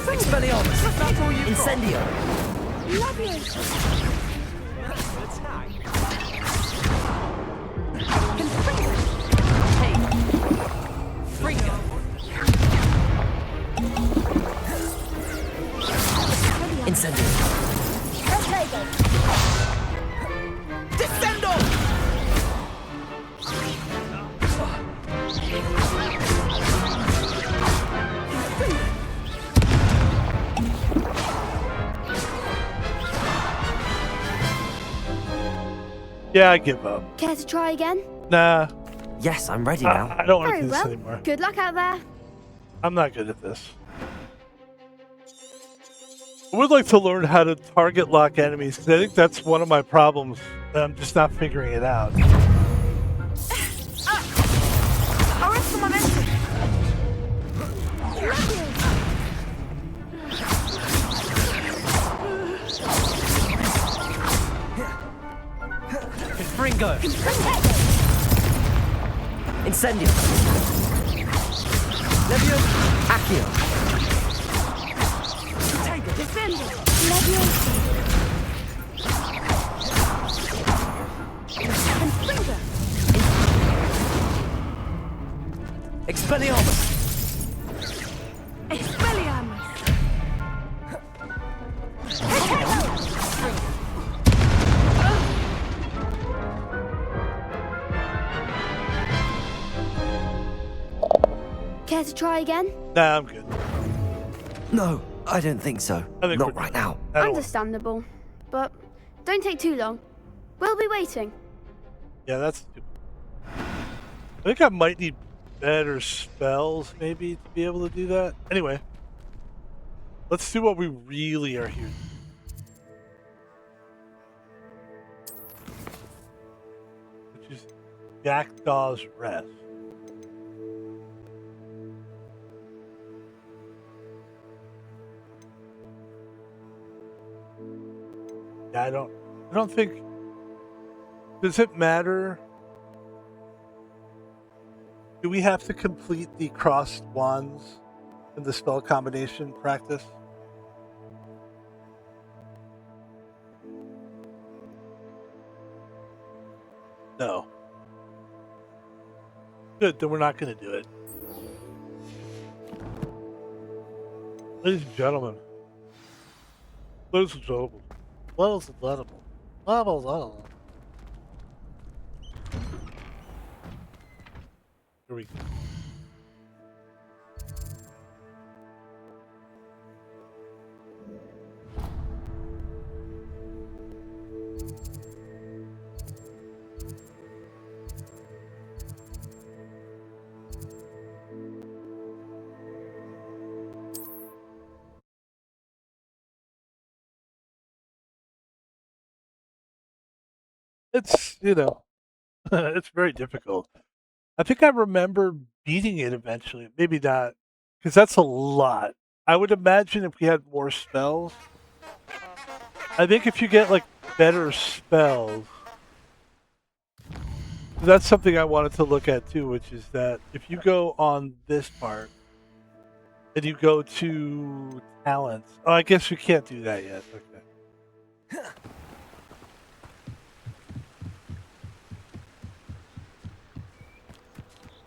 Expelliarmus. Incendio. Incendio. Descendo. Yeah, I give up. Care to try again? Nah. Yes, I'm ready now. I don't want to Very do this well. anymore. Good luck out there. I'm not good at this. I would like to learn how to target lock enemies, because I think that's one of my problems. That I'm just not figuring it out. Fringo. Incendio. Levioso. Accio. Defender. Levioso. And Springer. Expelliarmus. Expelliarmus. Care to try again? Nah, I'm good. No, I don't think so. Not right now. Understandable. But don't take too long. We'll be waiting. Yeah, that's stupid. I think I might need better spells, maybe, to be able to do that. Anyway, let's do what we really are here. Which is Jackdaw's Rest. Yeah, I don't think. Does it matter? Do we have to complete the crossed wands in the spell combination practice? No. Good, then we're not going to do it. Ladies and gentlemen. Ladies and gentlemen. Ladies and gentlemen. Ladies and gentlemen. Here we go. It's, it's very difficult. I think I remember beating it eventually. Maybe not, because that's a lot. I would imagine if we had more spells. I think if you get like better spells, that's something I wanted to look at too, which is that if you go on this part and you go to talents, oh, I guess we can't do that yet. Okay.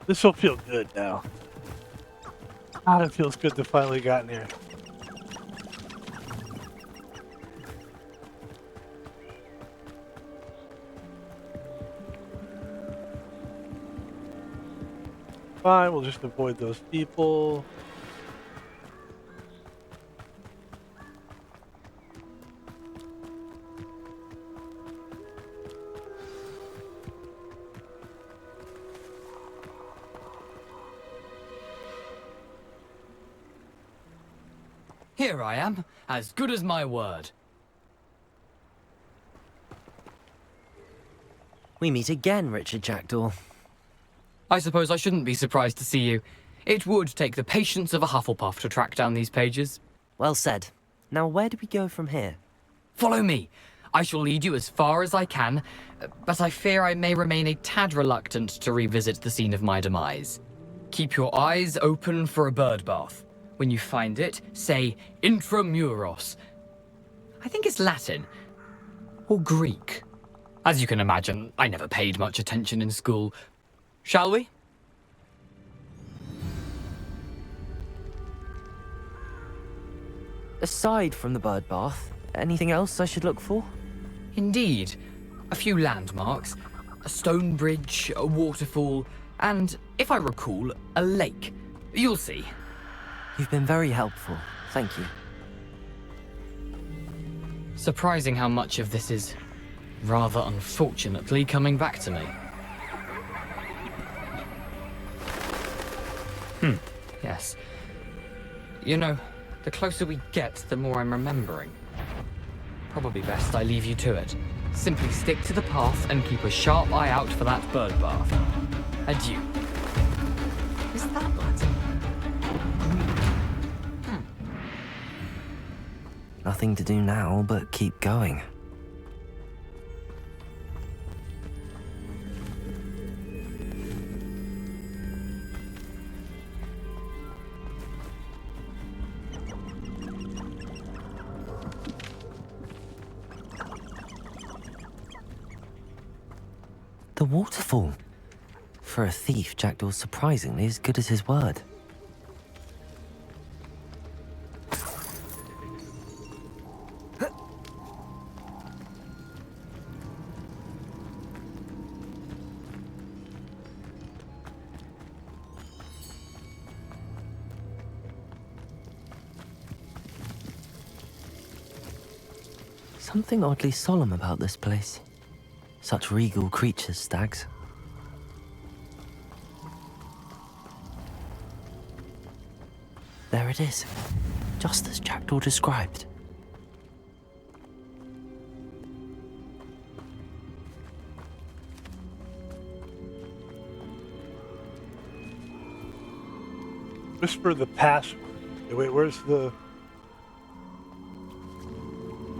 This will feel good now. God, it feels good to finally gotten here. Fine, we'll just avoid those people. Here I am, as good as my word. We meet again, Richard Jackdaw. I suppose I shouldn't be surprised to see you. It would take the patience of a Hufflepuff to track down these pages. Well said. Now where do we go from here? Follow me. I shall lead you as far as I can, but I fear I may remain a tad reluctant to revisit the scene of my demise. Keep your eyes open for a bird bath. When you find it, say intramuros. I think it's Latin. Or Greek. As you can imagine, I never paid much attention in school. Shall we? Aside from the bird bath, anything else I should look for? Indeed. A few landmarks. A stone bridge, a waterfall, and, if I recall, a lake. You'll see. You've been very helpful. Thank you. Surprising how much of this is, rather unfortunately, coming back to me. Yes. You know, the closer we get, the more I'm remembering. Probably best I leave you to it. Simply stick to the path and keep a sharp eye out for that bird bath. Adieu. Is that Latin? Nothing to do now but keep going. The waterfall. For a thief, Jackdaw's surprisingly as good as his word. Something oddly solemn about this place. Such regal creatures, stags. There it is, just as Jackdaw described. Whisper the password. Wait, where's the...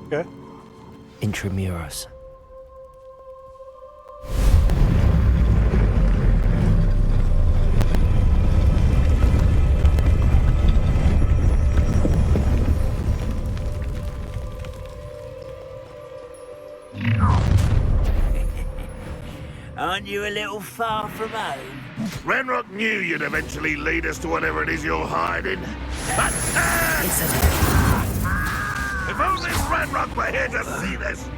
Okay. Intramuros. Aren't you a little far from home? Ranrock knew you'd eventually lead us to whatever it is you're hiding. But, if only Ranrock were here to see this!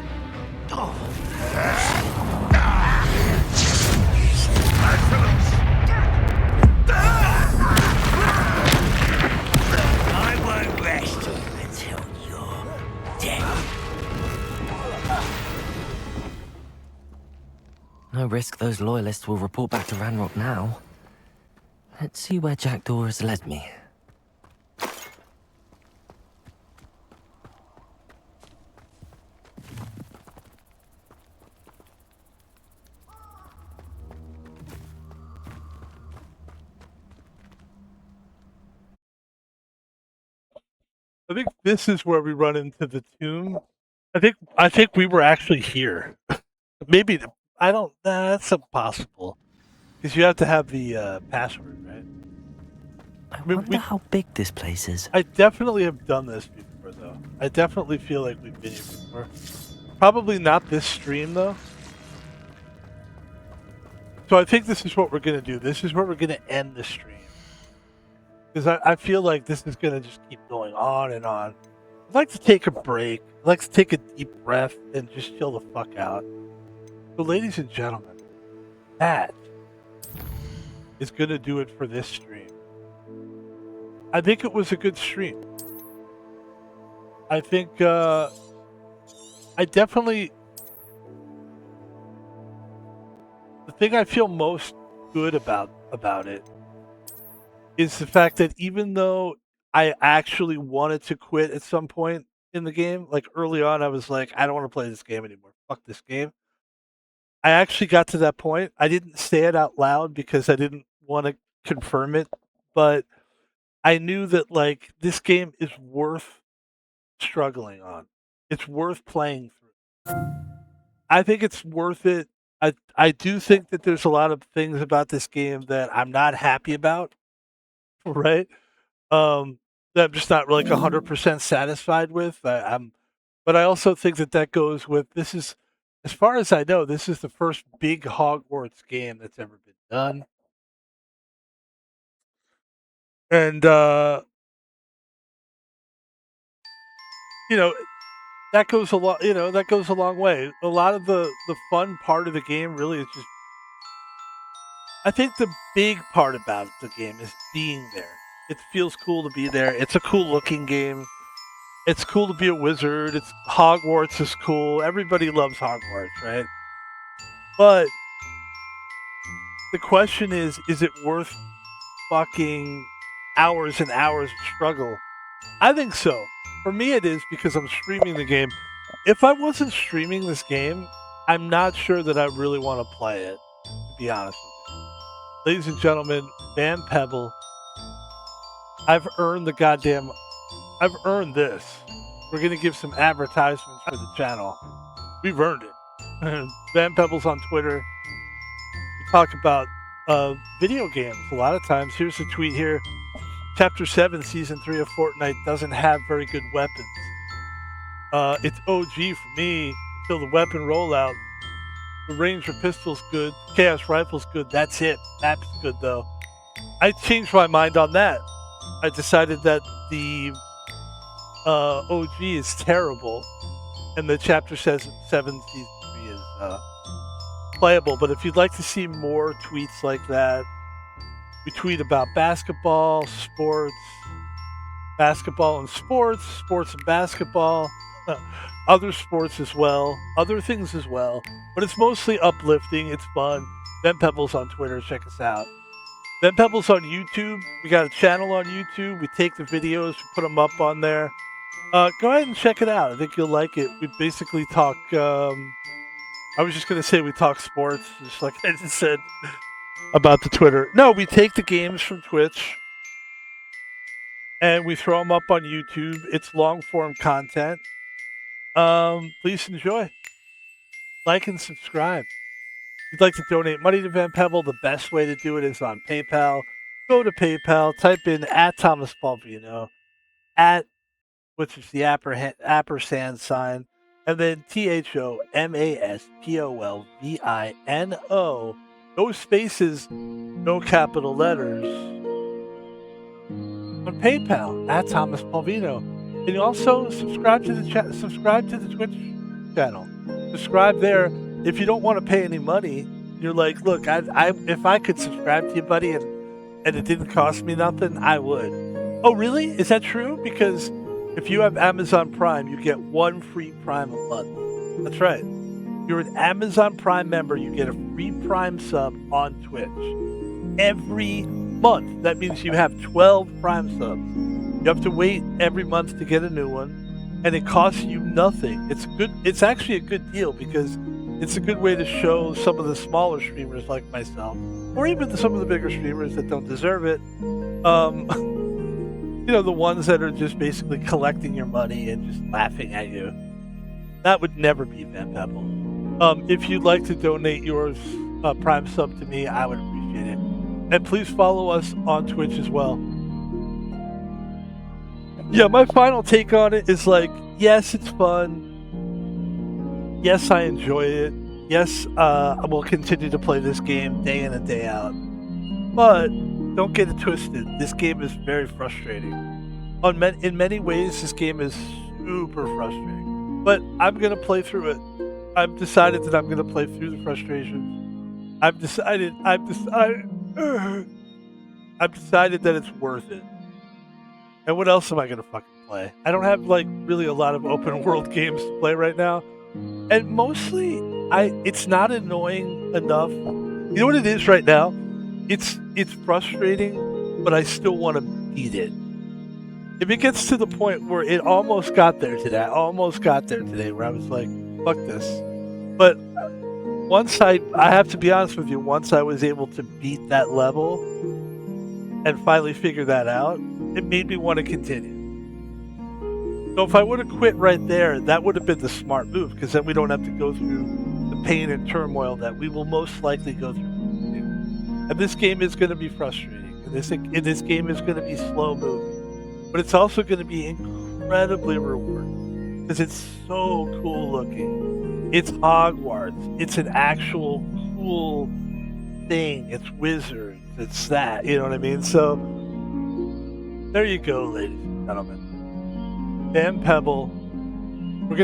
I won't rest until you're dead. No risk those loyalists will report back to Ranrock now. Let's see where Jackdaw has led me. I think this is where we run into the tomb. I think we were actually here. Maybe I don't. That's impossible because you have to have the password, right? I wonder how big this place is. I definitely have done this before, though. I definitely feel like we've been here before. Probably not this stream, though. So I think this is what we're gonna do. This is where we're gonna end the stream. Because I feel like this is going to just keep going on and on. I'd like to take a break. I'd like to take a deep breath and just chill the fuck out. So ladies and gentlemen, that is going to do it for this stream. I think it was a good stream. I think I definitely... The thing I feel most good about it is the fact that even though I actually wanted to quit at some point in the game. Like early on, I was like, I don't want to play this game anymore. Fuck this game. I actually got to that point. I didn't say it out loud because I didn't want to confirm it, but I knew that like this game is worth struggling on. It's worth playing through. I think it's worth it. I do think that there's a lot of things about this game that I'm not happy about, right? That I'm just not like 100% satisfied with. But I also think that that goes with this is, as far as I know, this is the first big Hogwarts game that's ever been done, and you know that goes a lot. You know that goes a long way. A lot of the fun part of the game really is just. I think the big part about the game is being there. It feels cool to be there. It's a cool looking game. It's cool to be a wizard. It's Hogwarts is cool. Everybody loves Hogwarts, right? But the question is it worth fucking hours and hours of struggle? I think so. For me it is because I'm streaming the game. If I wasn't streaming this game, I'm not sure that I really want to play it, to be honest with you. Ladies and gentlemen, Van Pebble, I've earned this. We're going to give some advertisements for the channel. We've earned it. Van Pebble's on Twitter. We talk about video games a lot of times. Here's a tweet here. Chapter 7, Season 3 of Fortnite doesn't have very good weapons. It's OG for me until the weapon rollout. The Ranger pistol's good. Chaos rifle's good. That's it. Map's good, though. I changed my mind on that. I decided that the OG is terrible, and the Chapter 7 Season 3 is playable. But if you'd like to see more tweets like that, we tweet about basketball, sports and sports, sports and basketball, other sports as well, other things as well. But it's mostly uplifting. It's fun. Ben Pebble's on Twitter. Check us out. Ben Pebble's on YouTube. We got a channel on YouTube. We take the videos, we put them up on there. Go ahead and check it out. I think you'll like it. We basically talk. I was just going to say we talk sports, just like I just said about the Twitter. No, we take the games from Twitch and we throw them up on YouTube. It's long form content. Please enjoy. Like and subscribe. If you'd like to donate money to Van Pebble, the best way to do it is on PayPal. Go to PayPal, type in @ThomasPalvino, which is the ampersand sign, and then ThomasPolvino. No spaces, no capital letters. On PayPal @ThomasPalvino. And you also subscribe to the Twitch channel. Subscribe there. If you don't want to pay any money, you're like, look, if I could subscribe to you, buddy, and it didn't cost me nothing, I would. Oh, really? Is that true? Because if you have Amazon Prime, you get 1 free Prime a month. That's right. If you're an Amazon Prime member, you get a free Prime sub on Twitch every month. That means you have 12 Prime subs. You have to wait every month to get a new one, and it costs you nothing. It's good. It's actually a good deal because it's a good way to show some of the smaller streamers like myself, or even some of the bigger streamers that don't deserve it. The ones that are just basically collecting your money and just laughing at you. That would never be Van Pebble. If you'd like to donate yours Prime sub to me, I would appreciate it. And please follow us on Twitch as well. Yeah, my final take on it is like, yes, it's fun. Yes, I enjoy it. Yes, I will continue to play this game day in and day out. But don't get it twisted. This game is very frustrating. In many ways, this game is super frustrating. But I'm going to play through it. I've decided that I'm going to play through the frustrations. I've decided that it's worth it. And what else am I going to fucking play? I don't have really a lot of open world games to play right now. And mostly, it's not annoying enough. You know what it is right now? It's frustrating, but I still want to beat it. if it gets to the point where it almost got there today, where I was like, fuck this. But once I have to be honest with you, once I was able to beat that level and finally figure that out, it made me want to continue. So if I would have quit right there, that would have been the smart move, because then we don't have to go through the pain and turmoil that we will most likely go through. And this game is going to be frustrating. And this game is going to be slow moving. But it's also going to be incredibly rewarding, because it's so cool looking. It's Hogwarts. It's an actual cool thing. It's wizards. It's that. You know what I mean? So there you go, ladies and gentlemen. And Pebble. We're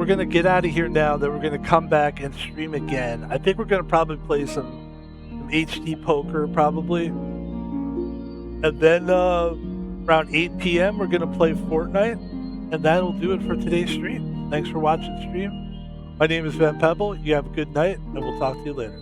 gonna get out of here now. Then we're gonna come back and stream again. I think we're gonna probably play some HD poker, probably. And then around 8 p.m. we're gonna play Fortnite, and that'll do it for today's stream. Thanks for watching the stream. My name is Van Pebble. You have a good night, and we'll talk to you later.